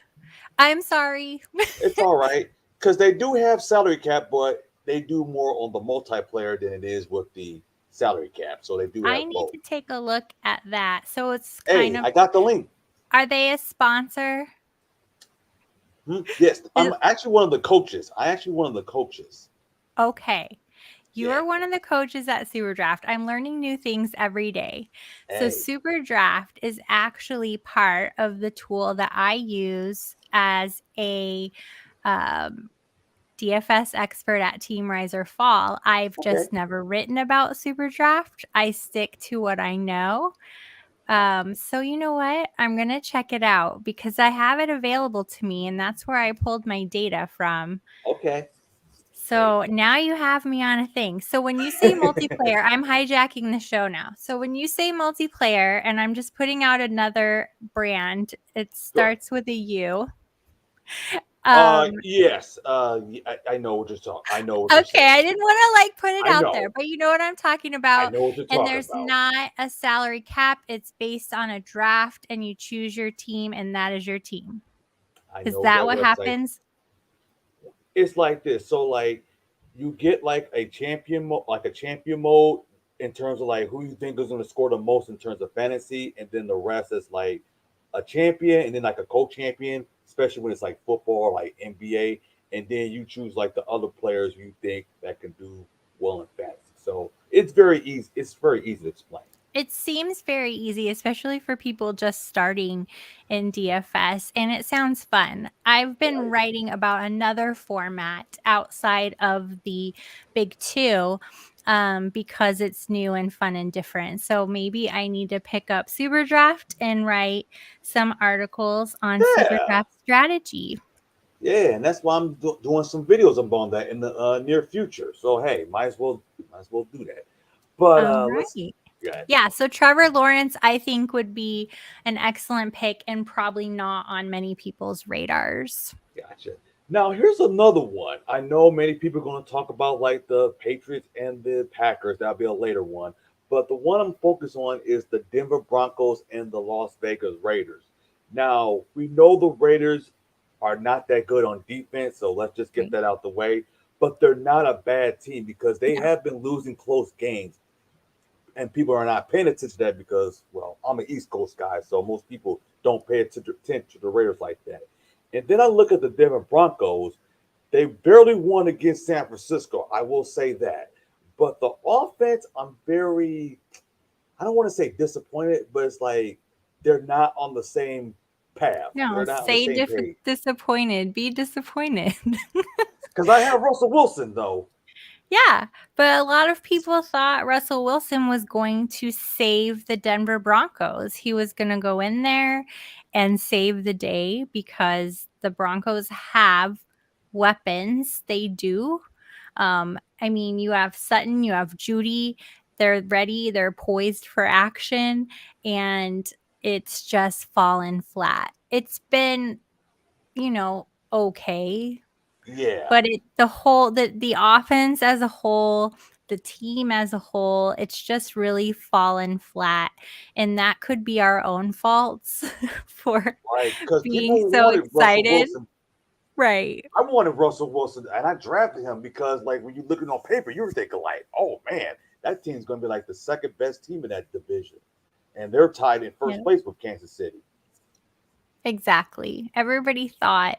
C: I'm sorry.
A: It's all right because they do have salary cap, but they do more on the multiplayer than it is with the salary cap. So they do
C: I
A: have
C: need
A: both.
C: to take a look at that. So it's kind
A: Hey,
C: of,
A: I got the link.
C: are they a sponsor?
A: Yes,
C: Is-
A: I'm actually one of the coaches. One of the coaches.
C: Okay. You
A: Yeah.
C: are one of the coaches at SuperDraft. I'm learning new things every day. So
A: Hey.
C: SuperDraft is actually part of the tool that I use as a um, DFS expert at Team Rise or Fall. I've
A: Okay.
C: just never written about SuperDraft. I stick to what I know. So you know what? I'm going to check it out because I have it available to me and that's where I pulled my data from.
A: Okay. Hey.
C: So now you have me on a thing. So when you say multiplayer, I'm hijacking the show now. So when you say multiplayer, and I'm just putting out another brand, it
A: Sure.
C: starts with a U.
A: Yes. I know what you're talking. I know what you're
C: Okay,
A: saying.
C: I didn't want to like put it
A: I
C: out there,
A: know.
C: but you know what I'm talking
A: I
C: about.
A: know what you're
C: And
A: talking
C: there's
A: about.
C: not a salary cap. It's based on a draft, and you choose your team, and that is your team.
A: I
C: Is
A: know
C: that
A: that
C: what
A: website.
C: happens?
A: It's like this. So like you get like a champion mode in terms of like who you think is going to score the most in terms of fantasy, and then the rest is like a champion and then like a co-champion, especially when it's like football, like NBA, and then you choose like the other players you think that can do well in fantasy. So it's very easy. It's very easy to explain.
C: It seems very easy, especially for people just starting in DFS, and it sounds fun. I've been writing about another format outside of the big two because it's new and fun and different. So maybe I need to pick up SuperDraft and write some articles on
A: Yeah.
C: SuperDraft strategy.
A: Yeah, and that's why I'm doing some videos about that in the near future. So hey, might as well do that. But
C: All
A: let's
C: right.
A: yeah,
C: Yeah, so Trevor Lawrence, I think, would be an excellent pick and probably not on many people's radars.
A: gotcha. Now here's another one. I know many people are going to talk about like the Patriots and the Packers. That'll be a later one. But the one I'm focused on is the Denver Broncos and the Las Vegas Raiders. Now we know the Raiders are not that good on defense, so let's just get
C: Right.
A: that out the way. But they're not a bad team because they
C: No.
A: have been losing close games, and people are not paying attention to that because, well, I'm an East Coast guy, so most people don't pay attention to the Raiders like that. And then I look at the Denver Broncos. They barely won against San Francisco. I will say that. But the offense, I don't want to say disappointed, but it's like they're not on the same path.
C: No,
A: They're not on the
C: say
A: same page.
C: disappointed. Be disappointed.
A: Because I have Russell Wilson, though.
C: Yeah, but a lot of people thought Russell Wilson was going to save the Denver Broncos. He was going to go in there and save the day because the Broncos have weapons. They do. I mean, you have Sutton, you have Judy. They're ready, they're poised for action, and it's just fallen flat. It's been, okay,
A: Yeah.
C: but the offense as a whole, the team as a whole, it's just really fallen flat. And that could be our own faults for
A: Right. Because
C: being
A: people
C: so
A: wanted Russell
C: excited.
A: Wilson.
C: Right.
A: I wanted Russell Wilson, and I drafted him because, like, when you're looking on paper, you were thinking, like, oh man, that team's going to be like the second best team in that division, and they're tied in
C: Yeah,
A: first place with Kansas City.
C: exactly. Everybody thought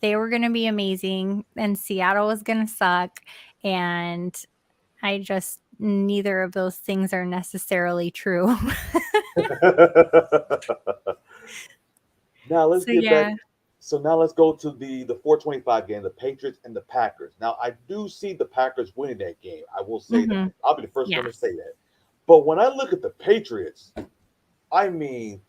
C: they were going to be amazing and Seattle was going to suck. And neither of those things are necessarily true.
A: Now let's
C: So,
A: get back.
C: yeah.
A: So now let's go to the 425 game, the Patriots and the Packers. Now I do see the Packers winning that game. I will say that.
C: Hmm.
A: I'll be the first
C: Yeah.
A: one to say that. But when I look at the Patriots, I mean,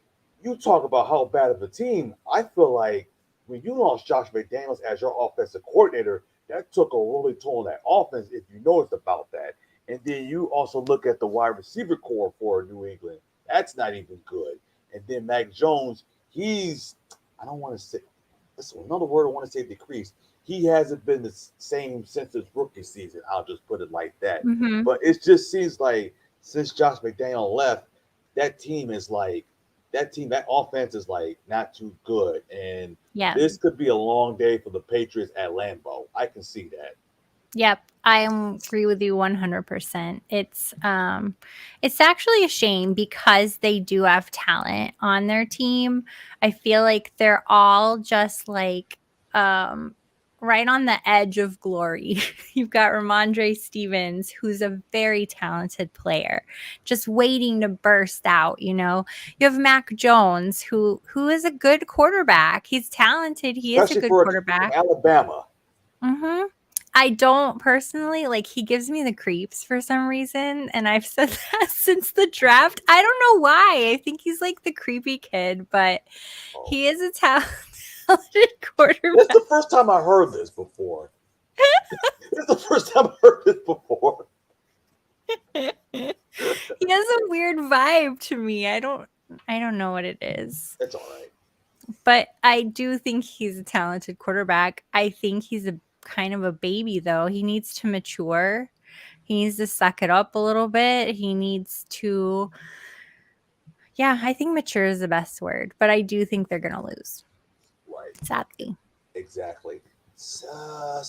A: you talk about how bad of a team. I feel like when you lost Josh McDaniels as your offensive coordinator, that took a really toll on that offense. If you noticed about that, and then you also look at the wide receiver core for New England. That's not even good. And then Mac Jones, I don't want to say that's another word I want to say decreased. He hasn't been the same since his rookie season. I'll just put it like that.
C: Hmm.
A: But it just seems like since Josh McDaniel left, that team is like that offense is like not too good. And
C: Yeah.
A: this could be a long day for the Patriots at Lambeau. I can see that.
C: Yep, I agree with you 100%. It's actually a shame because they do have talent on their team. I feel like they're all just like right on the edge of glory. You've got Ramondre Stevens, who's a very talented player, just waiting to burst out, you know. You have Mac Jones, who is a good quarterback. He's talented. He is a
A: Especially
C: good
A: for a team from
C: quarterback.
A: Alabama.
C: Mhm. I don't personally like he gives me the creeps for some reason, and I've said that since the draft. I don't know why. I think he's like the creepy kid, but
A: Oh.
C: he is a talented
A: That's
C: quarterback.
A: the first time I heard this before. This is the first time I heard this before.
C: He has a weird vibe to me. I don't know what it is.
A: It's all right.
C: But I do think he's a talented quarterback. I think he's a kind of a baby though. He needs to mature. He needs to suck it up a little bit. He needs to, yeah, I think mature is the best word, but I do think they're going to lose,
A: Right.
C: sadly.
A: Exactly. It's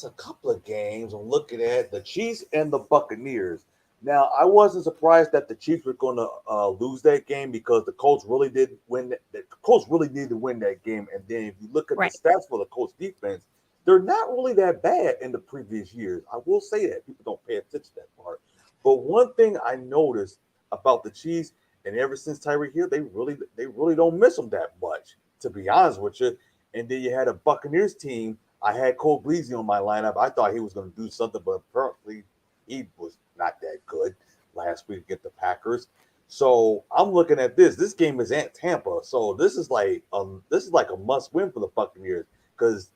A: a couple of games I'm looking at the Chiefs and the Buccaneers. Now, I wasn't surprised that the Chiefs were going to lose that game because the Colts really did win. The Colts really needed to win that game. And then if you look at the
C: Right.
A: stats for the Colts defense, they're not really that bad in the previous years. I will say that people don't pay attention to that part. But one thing I noticed about the Chiefs, and ever since Tyreek Hill, they really don't miss them that much. to be honest with you. And then you had a Buccaneers team. I had Cole Beasley on my lineup. I thought he was going to do something, but apparently he was not that good last week against the Packers. So I'm looking at this. This game is at Tampa, so this is like a must win for the Buccaneers because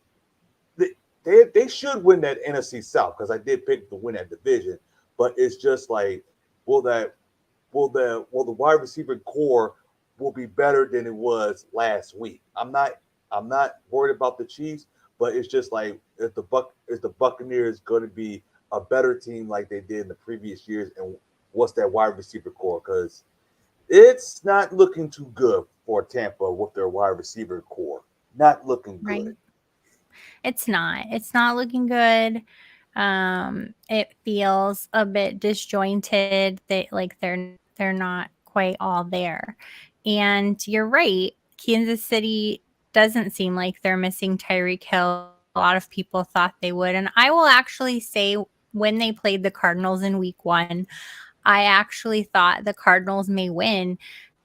A: they should win that NFC South because I did pick to win that division. But it's just like, will that will the wide receiver core will be better than it was last week? I'm not worried about the Chiefs, but it's just like is the Buccaneers going to be a better team like they did in the previous years, and what's that wide receiver core? Because it's not looking too good for Tampa with their wide receiver core. Not looking
C: Right.
A: good.
C: It's not. It's not looking good. It feels a bit disjointed. They're not quite all there. And you're right. Kansas City doesn't seem like they're missing Tyreek Hill. A lot of people thought they would. And I will actually say when they played the Cardinals in week 1, I actually thought the Cardinals may win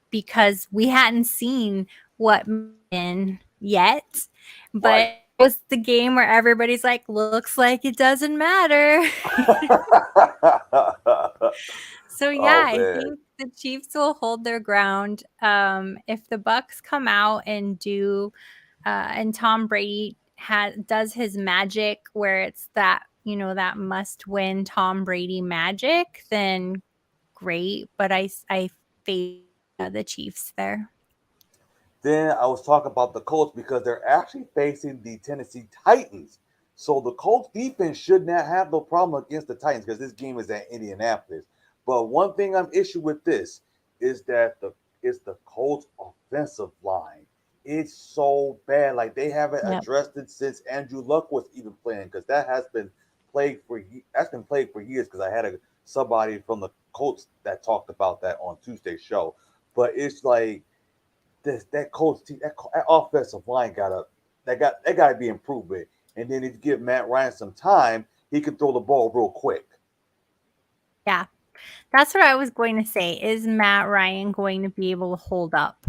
C: because we hadn't seen what in yet. But
A: Right.
C: it was the game where everybody's like, looks like it doesn't matter. So yeah,
A: Oh
C: I
A: man.
C: think the Chiefs will hold their ground. If the Bucks come out and do and Tom Brady does his magic where it's that, that must win Tom Brady magic, then great. But I face the Chiefs there.
A: Then I was talking about the Colts because they're actually facing the Tennessee Titans. So the Colts defense should not have no problem against the Titans because this game is at Indianapolis. But one thing I'm issue with this is that the Colts offensive line. It's so bad. Like they haven't
C: Yep.
A: addressed it since Andrew Luck was even playing because that's been plagued for years because I had somebody from the Colts that talked about that on Tuesday's show. But it's like that coach team, that offensive line got to be improved with. And then if you give Matt Ryan some time, he can throw the ball real quick.
C: Yeah. That's what I was going to say. Is Matt Ryan going to be able to hold up?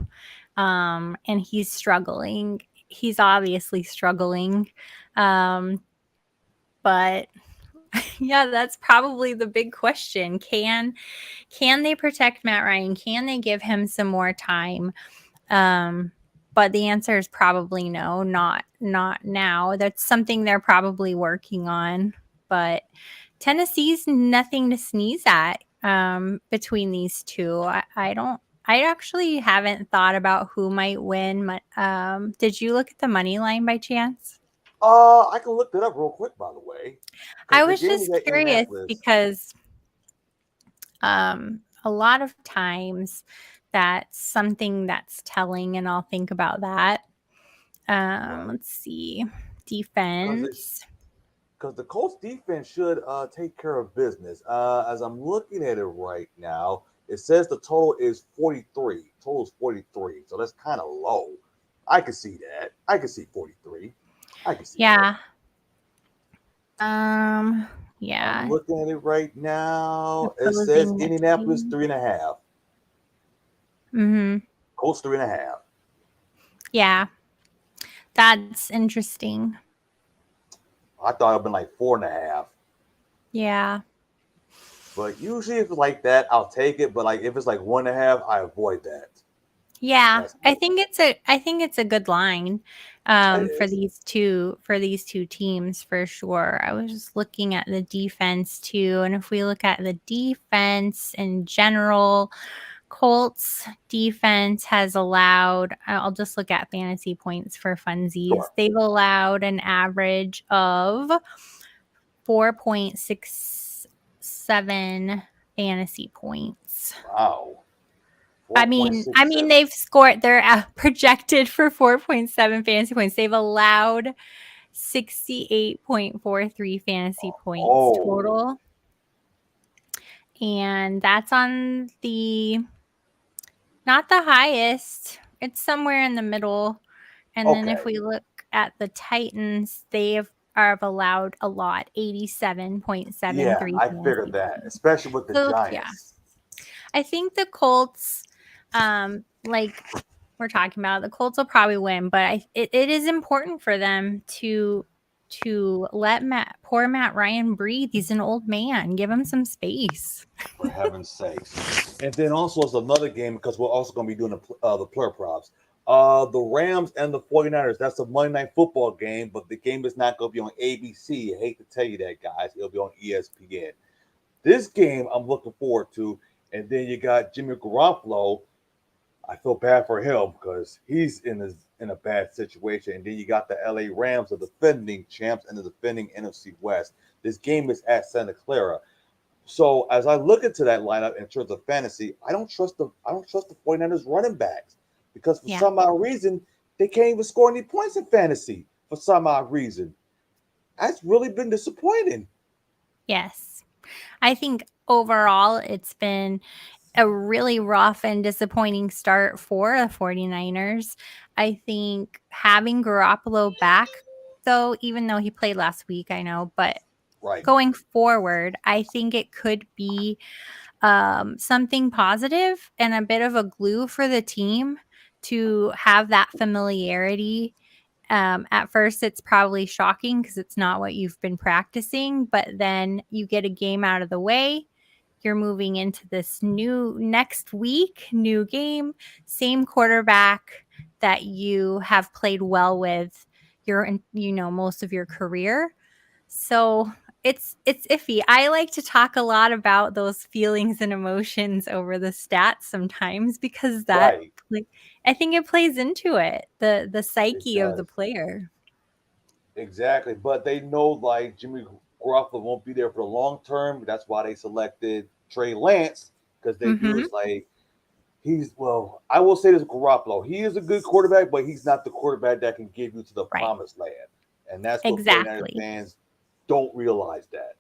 C: And he's struggling. He's obviously struggling. But yeah, that's probably the big question. Can they protect Matt Ryan? Can they give him some more time? But the answer is probably no, not now. That's something they're probably working on. But Tennessee's nothing to sneeze at between these two. I actually haven't thought about who might win. Did you look at the money line by chance?
A: I can look that up real quick, by the way,
C: I
A: because the
C: was
A: game is
C: just
A: at
C: curious
A: Indianapolis.
C: because a lot of times that's something that's telling, and I'll think about that.
A: Right.
C: Let's see.
A: Because
C: Defense.
A: the Colts defense should take care of business. As I'm looking at it right now, it says the total is 43. Total is 43, so that's kind of low. I can see that. I can see 43. I can see that.
C: Yeah.
A: I'm
C: Yeah.
A: looking at it right now. It says
C: Opposing
A: Indianapolis
C: team.
A: 3.5.
C: Mm-hmm.
A: Colts 3.5.
C: Yeah. That's interesting.
A: I thought it'd been like 4.5.
C: Yeah.
A: But usually if it's like that, I'll take it. But like if it's like 1.5, I avoid that.
C: Yeah.
A: That's
C: I think it's a good line
A: it
C: for
A: is.
C: these two teams for sure. I was just looking at the defense too, and if we look at the defense in general, Colts defense has allowed, I'll just look at fantasy points for funsies.
A: Sure.
C: They've allowed an average of 4.67 fantasy points.
A: Wow.
C: I mean
A: 4.67.
C: they've scored, they're projected for 4.7 fantasy points. They've allowed 68.43 fantasy points
A: Oh,
C: total. And that's on not the highest. It's somewhere in the middle. And then if
A: okay.
C: we look at the Titans, have allowed a lot, 87.73
A: Yeah, I figured
C: fantasy
A: that,
C: points.
A: especially with the
C: So yeah,
A: Giants.
C: I think the Colts, like we're talking about. The Colts will probably win, but it is important for them to let poor Matt Ryan breathe. He's an old man. Give him some space.
A: For heaven's sakes. And then also it's another game because we're also going to be doing the player props. The Rams and the 49ers, that's a Monday Night Football game, but the game is not going to be on ABC. I hate to tell you that, guys. It'll be on ESPN. This game I'm looking forward to. And then you got Jimmy Garoppolo. I feel bad for him because he's in a bad situation. And then you got the LA Rams, the defending champs and the defending NFC West. This game is at Santa Clara. So as I look into that lineup in terms of fantasy, I don't trust the 49ers running backs because for some odd reason they can't even score any points in fantasy for some odd reason. That's really been disappointing.
C: Yes. I think overall it's been a really rough and disappointing start for the 49ers. I think having Garoppolo back, though, even though he played last week, I know, but going forward, I think it could be something positive and a bit of a glue for the team to have that familiarity. At first, it's probably shocking because it's not what you've been practicing, but then you get a game out of the way. You're moving into this next week, new game, same quarterback that you have played well with most of your career. So it's iffy. I like to talk a lot about those feelings and emotions over the stats sometimes because that I think it plays into it, the psyche of the player.
A: Exactly. But they know like Jimmy Garoppolo won't be there for the long term. That's why they selected Trey Lance because they feel it's like I will say this Garoppolo. He is a good quarterback, but he's not the quarterback that can give you to the promised land. And that's what 49ers fans don't realize that.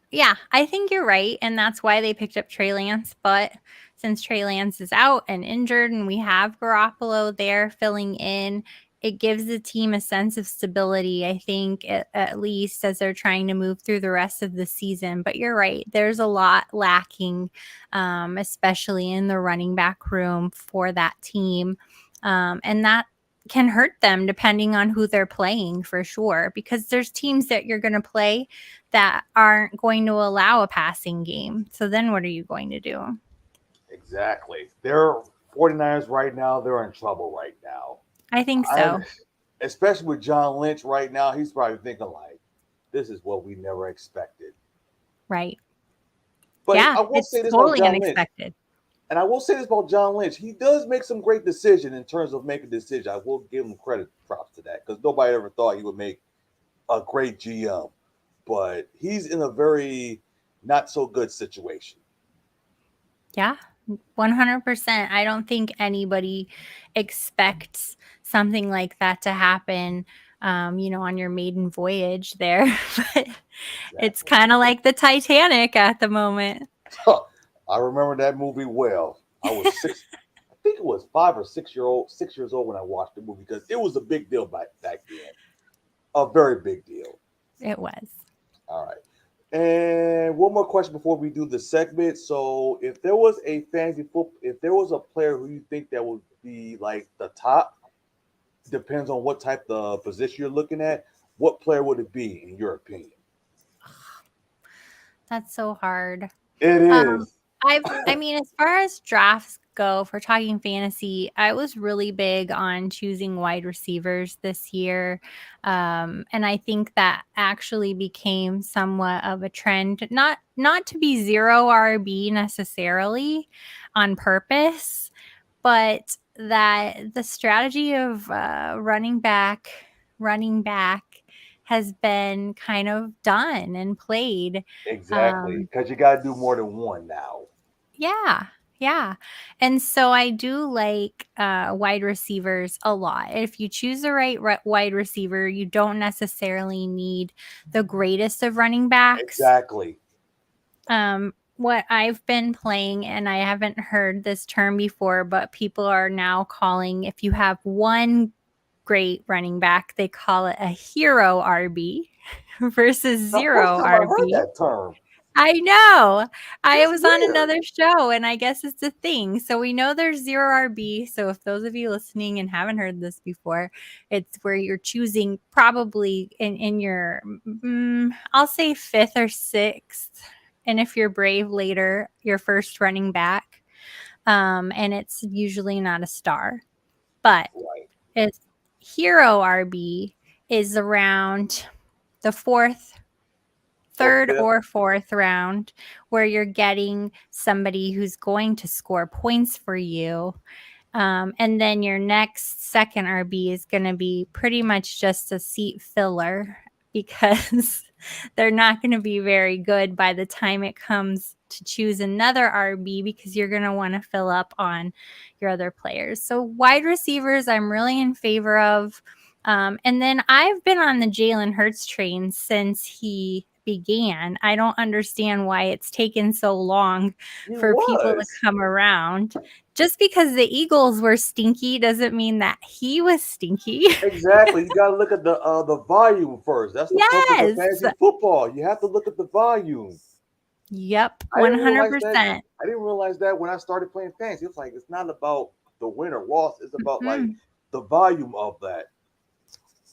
C: Yeah, I think you're right. And that's why they picked up Trey Lance. But since Trey Lance is out and injured and we have Garoppolo there filling in, it gives the team a sense of stability, I think, at least as they're trying to move through the rest of the season. But you're right. There's a lot lacking, especially in the running back room for that team. And that can hurt them depending on who they're playing for sure, because there's teams that you're going to play that aren't going to allow a passing game. So then what are you going to do?
A: Exactly. They're 49ers right now. They're in trouble right now.
C: I think so.
A: Especially with John Lynch right now. He's probably thinking like, this is what we never expected.
C: Right.
A: But I will say this
C: totally unexpected.
A: Lynch. And I will say this about John Lynch. He does make some great decisions in terms of making decisions. I will give him props to that because nobody ever thought he would make a great GM. But he's in a very not so good situation.
C: Yeah, 100%. I don't think anybody expects something like that to happen, on your maiden voyage there. But it's kind of like the Titanic at the moment.
A: I remember that movie well. I was 6. I think it was 5 or 6 years old when I watched the movie because it was a big deal back then. A very big deal.
C: It was.
A: All right. And one more question before we do the segment. So, if there was a if there was a player who you think that would be like the top, depends on what type of position you're looking at. What player would it be in your opinion?
C: That's so hard.
A: It is.
C: I mean, as far as drafts go, if we're talking fantasy, I was really big on choosing wide receivers this year. And I think that actually became somewhat of a trend, not to be zero RB necessarily on purpose, but that the strategy of running back has been kind of done and played.
A: Exactly, because you got to do more than one now.
C: Yeah. And so I do like wide receivers a lot. If you choose the right wide receiver, you don't necessarily need the greatest of running backs.
A: Exactly.
C: What I've been playing, and I haven't heard this term before, but people are now calling, if you have one great running back, they call it a hero RB versus zero RB.
A: I've heard that term.
C: I know. I
A: It's
C: was on
A: weird.
C: another show, and I guess it's a thing. So we know there's 0 RB. So if those of you listening and haven't heard this before, it's where you're choosing probably in your, I'll say 5th or 6th. And if you're brave later, your first running back. And it's usually not a star. But
A: Right.
C: it's hero RB is around the
A: Or
C: third
A: fifth.
C: or fourth round, where you're getting somebody who's going to score points for you. And then your next second RB is going to be pretty much just a seat filler because they're not going to be very good by the time it comes to choose another RB because you're going to want to fill up on your other players. So wide receivers, I'm really in favor of. And then I've been on the Jalen Hurts train since he began. I don't understand why it's taken so long
A: He
C: for people to
A: was.
C: come around. Just because the Eagles were stinky doesn't mean that he was stinky.
A: Exactly. You got to look at the volume first. That's the purpose of
C: Yes.
A: fantasy football. You have to look at the volume.
C: Yep.
A: I didn't realize that.
C: 100%.
A: I didn't realize that when I started playing fantasy. It's like it's not about the win or loss. It's about like
C: Mhm.
A: the volume of that.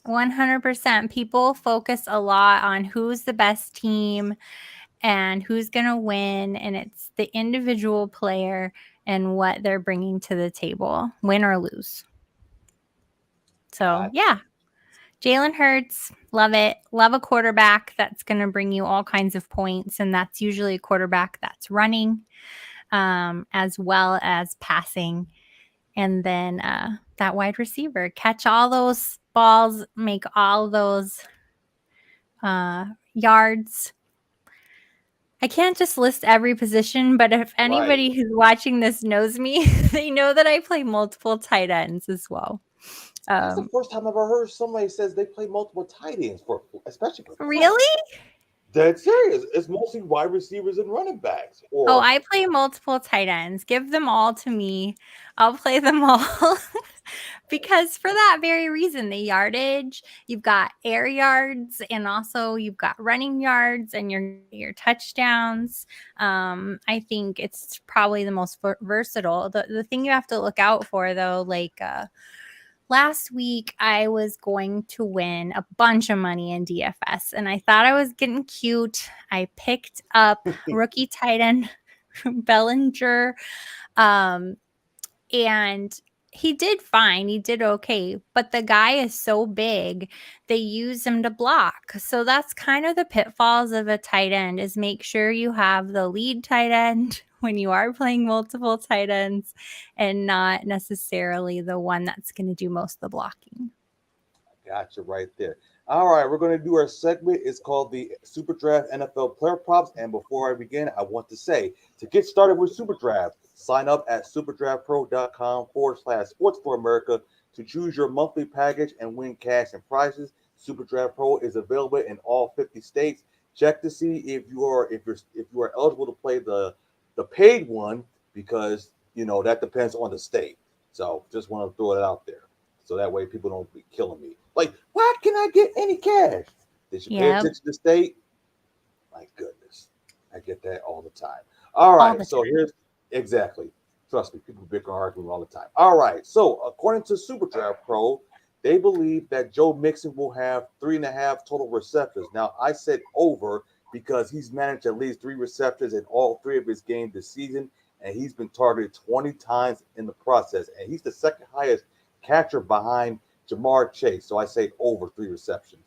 C: 100%. People focus a lot on who's the best team and who's going to win. And it's the individual player and what they're bringing to the table, win or lose. So,
A: Gotcha.
C: yeah. Jalen Hurts, love it. Love a quarterback that's going to bring you all kinds of points. And that's usually a quarterback that's running as well as passing. And then that wide receiver, catch all those balls, make all those yards. I can't just list every position, but if
A: Right.
C: anybody who's watching this knows me, they know that I play multiple tight ends as well.
A: That's the first time I've ever heard somebody says they play multiple tight ends for, especially for flex.
C: Really?
A: Dead serious. It's mostly wide receivers and running backs.
C: Oh,
A: Or
C: I play multiple tight ends. Give them all to me. I'll play them all. Because for that very reason, the yardage, you've got air yards and also you've got running yards and your touchdowns. I think it's probably the most versatile. The thing you have to look out for though, like last week I was going to win a bunch of money in DFS and I thought I was getting cute. I picked up rookie tight end Bellinger. And he did fine. He did okay. But the guy is so big, they use him to block. So that's kind of the pitfalls of a tight end is make sure you have the lead tight end when you are playing multiple tight ends and not necessarily the one that's going to do most of the blocking.
A: gotcha right there. All right, we're going to do our segment. It's called the SuperDraft NFL Player Props. And before I begin, I want to say to get started with SuperDraft, sign up at superdraftpro.com/sports for America to choose your monthly package and win cash and prizes. SuperDraft Pro is available in all 50 states. Check to see if you are eligible to play the paid one because that depends on the state. So just want to throw it out there. So that way people don't be killing me. Like, why can I get any cash? Did you pay
C: Yeah,
A: attention to the state? My goodness. I get that all the time. All
C: all
A: right.
C: the
A: So
C: time.
A: here's exactly. Trust me, people bicker and argue all the time. All right. So according to SuperDraft Pro, they believe that Joe Mixon will have 3.5 total receptions. Now I said over because he's managed at least 3 receptions in all 3 of his games this season, and he's been targeted 20 times in the process. And he's the second highest catcher behind Jamar Chase. So I say over 3 receptions.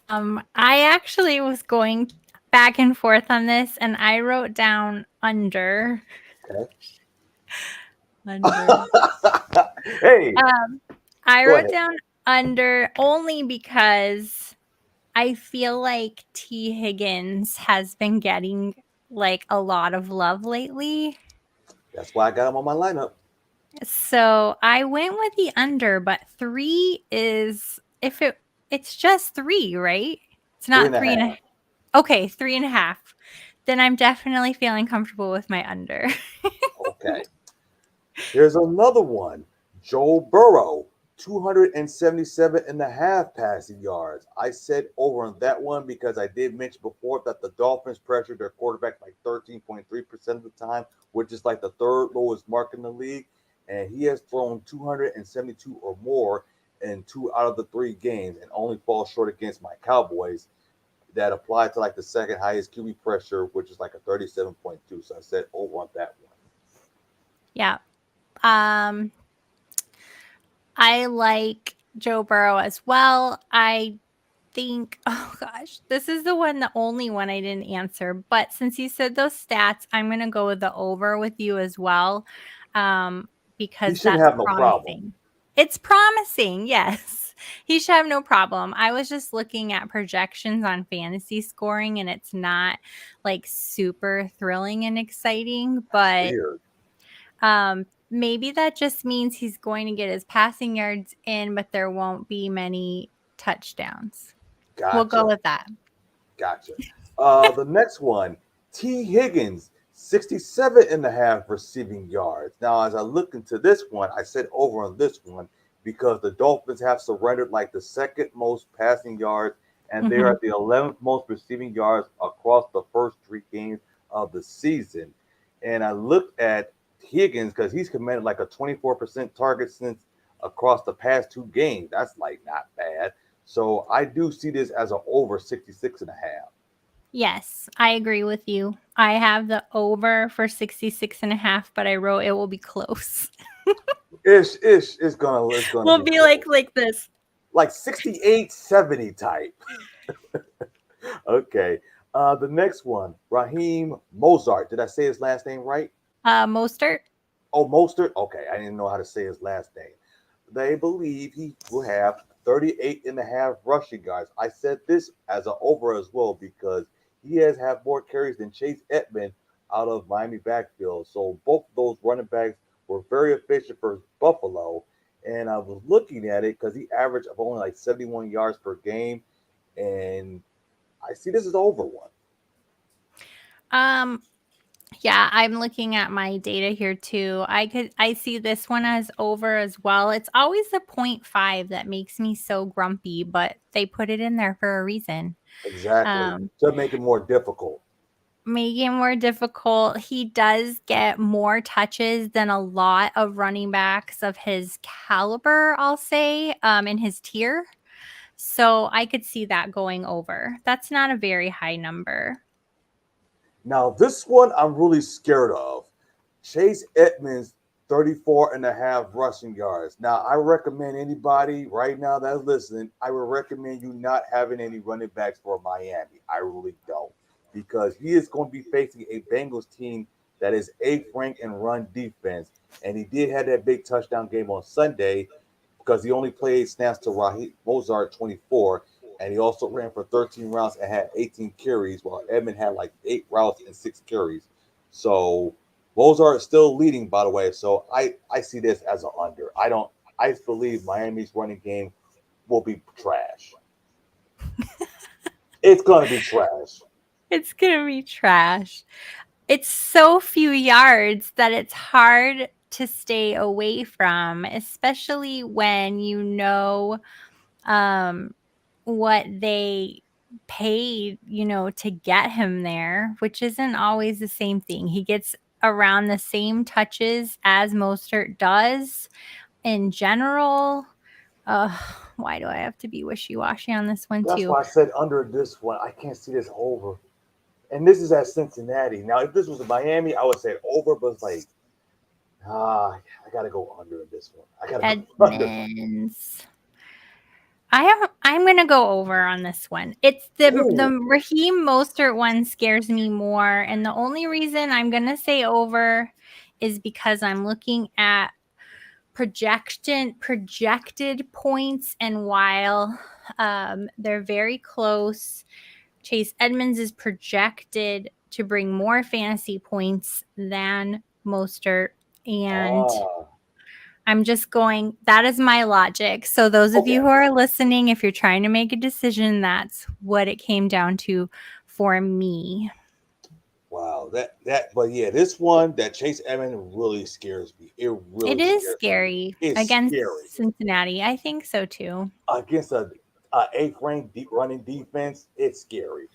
C: I actually was going back and forth on this and I wrote down under.
A: Okay.
C: Under.
A: Hey,
C: I
A: go
C: wrote
A: ahead.
C: down under only because I feel like T. Higgins has been getting like a lot of love lately.
A: That's why I got him on my lineup.
C: So I went with the under, but 3 is it's just 3, right? It's
A: Three
C: not
A: and a
C: 3 and
A: half.
C: okay, 3.5. Then I'm definitely feeling comfortable with my under.
A: Okay. Here's another one. Joe Burrow, 277.5 passing yards. I said over on that one because I did mention before that the Dolphins pressured their quarterback like 13.3% of the time, which is like the third lowest mark in the league. And he has thrown 272 or more in 2 out of the 3 games and only falls short against my Cowboys that applied to like the second highest QB pressure, which is like a 37.2. So I said over on that one.
C: Yeah. I like Joe Burrow as well. I think, oh gosh, this is the only one I didn't answer. But since you said those stats, I'm going to go with the over with you as well,
A: He
C: because
A: should
C: that's
A: have no problem.
C: promising. It's promising, yes. He should have no problem. I was just looking at projections on fantasy scoring, and it's not like super thrilling and exciting, but
A: Weird.
C: maybe that just means he's going to get his passing yards in, but there won't be many touchdowns. We'll go
A: Gotcha.
C: with that.
A: Gotcha. The next one, T. Higgins, 67.5 receiving yards. Now, as I look into this one, I said over on this one because the Dolphins have surrendered like the second most passing yards, and they're at the 11th most receiving yards across the first 3 games of the season. And I looked at Higgins because he's commanded like a 24% target since across the past 2 games. That's like not bad. So I do see this as an over 66.5.
C: Yes, I agree with you. I have the over for 66.5, but I wrote it will be close.
A: Ish. It's gonna
C: We'll
A: be
C: be
A: close.
C: like this.
A: Like 68, 70 type. Okay. The next one, Raheem Mozart. Did I say his last name right?
C: Mostert.
A: Oh, Mostert. Okay, I didn't know how to say his last name. They believe he will have 38.5 rushing yards. I said this as an over as well because he has had more carries than Chase Edmonds out of Miami backfield. So both of those running backs were very efficient for Buffalo. And I was looking at it because he averaged of only like 71 yards per game. And I see this as over one.
C: Yeah, I'm looking at my data here too. I see this one as over as well. It's always the 0.5 that makes me so grumpy, but they put it in there for a reason.
A: Exactly.
C: Um,
A: To make it more difficult.
C: Making it more difficult. He does get more touches than a lot of running backs of his caliber, I'll say, in his tier. So I could see that going over. That's not a very high number.
A: Now, this one I'm really scared of. Chase Edmonds, 34.5 rushing yards. Now, I recommend anybody right now that's listening, I would recommend you not having any running backs for Miami. I really don't. Because he is going to be facing a Bengals team that is eighth ranked in run defense. And he did have that big touchdown game on Sunday because he only played snaps to Raheem Mozart 24. And he also ran for 13 routes and had 18 carries, while Edmund had like 8 routes and 6 carries. So Mozart is still leading, by the way. So I see this as an under. I believe Miami's running game will be trash. It's gonna be trash.
C: It's going to be trash. It's so few yards that it's hard to stay away from, especially when you know what they paid, to get him there, which isn't always the same thing. He gets around the same touches as Mostert does in general. Why do I have to be wishy-washy on this one
A: That's
C: too?
A: why I said under this one. I can't see this over. And this is at Cincinnati. Now, if this was in Miami, I would say over, but it's like, I gotta go under in this one. I gotta go under.
C: Edmonds. I'm gonna go over on this one. It's the
A: Ooh.
C: Raheem Mostert one scares me more, and the only reason I'm gonna say over is because I'm looking at projected points, and while they're very close, Chase Edmonds is projected to bring more fantasy points than Mostert, and
A: Ah,
C: I'm just going, that is my logic. So those of you
A: okay.
C: who are listening, if you're trying to make a decision, that's what it came down to for me.
A: Wow, but yeah, this one that Chase Edmonds really scares me. It really
C: is
A: scares
C: scary
A: me. It's
C: against
A: scary
C: Cincinnati. I think so too.
A: against a eighth ranked running defense. It's scary.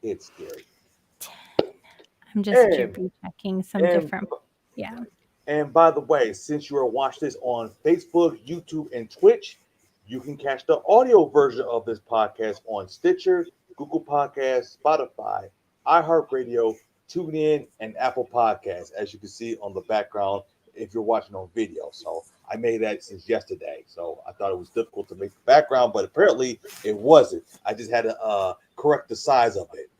A: It's scary.
C: I'm just
A: And
C: juju checking some
A: and
C: different. Yeah.
A: and by the way, since you are watching this on Facebook, YouTube, and Twitch, you can catch the audio version of this podcast on Stitcher, Google Podcasts, Spotify, iHeartRadio, TuneIn, and Apple Podcasts, as you can see on the background if you're watching on video. So I made that since yesterday. So I thought it was difficult to make the background, but apparently it wasn't. I just had to correct the size of it,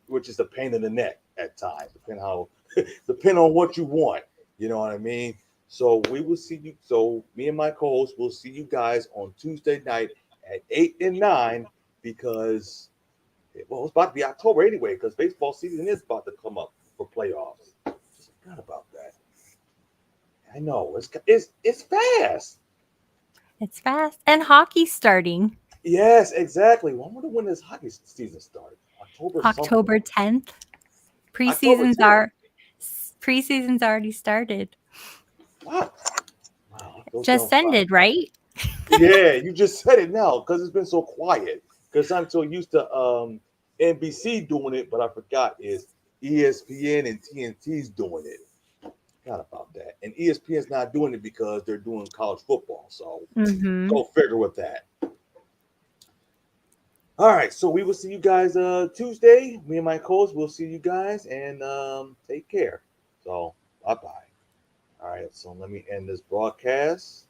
A: which is a pain in the neck at times, depending on what you want. You know what I mean? So we will see you. So me and my co-host will see you guys on Tuesday night at 8 and 9 because it's about to be October anyway, because baseball season is about to come up for playoffs. Just forgot about that. I know it's fast.
C: It's fast. And hockey's starting
A: Yes, exactly. Well, I wonder when this hockey season started.
C: October 10th.
A: October 10th.
C: Preseason's already started.
A: Wow. Wow.
C: Just ended, right?
A: Yeah, you just said it now because it's been so quiet. Because I'm so used to NBC doing it, but I forgot is ESPN and TNT's doing it. Forgot about that. And ESPN's not doing it because they're doing college football. So go figure with that. All right, so we will see you guys Tuesday. Me and my co-host will see you guys and take care. So bye-bye. All right, so let me end this broadcast.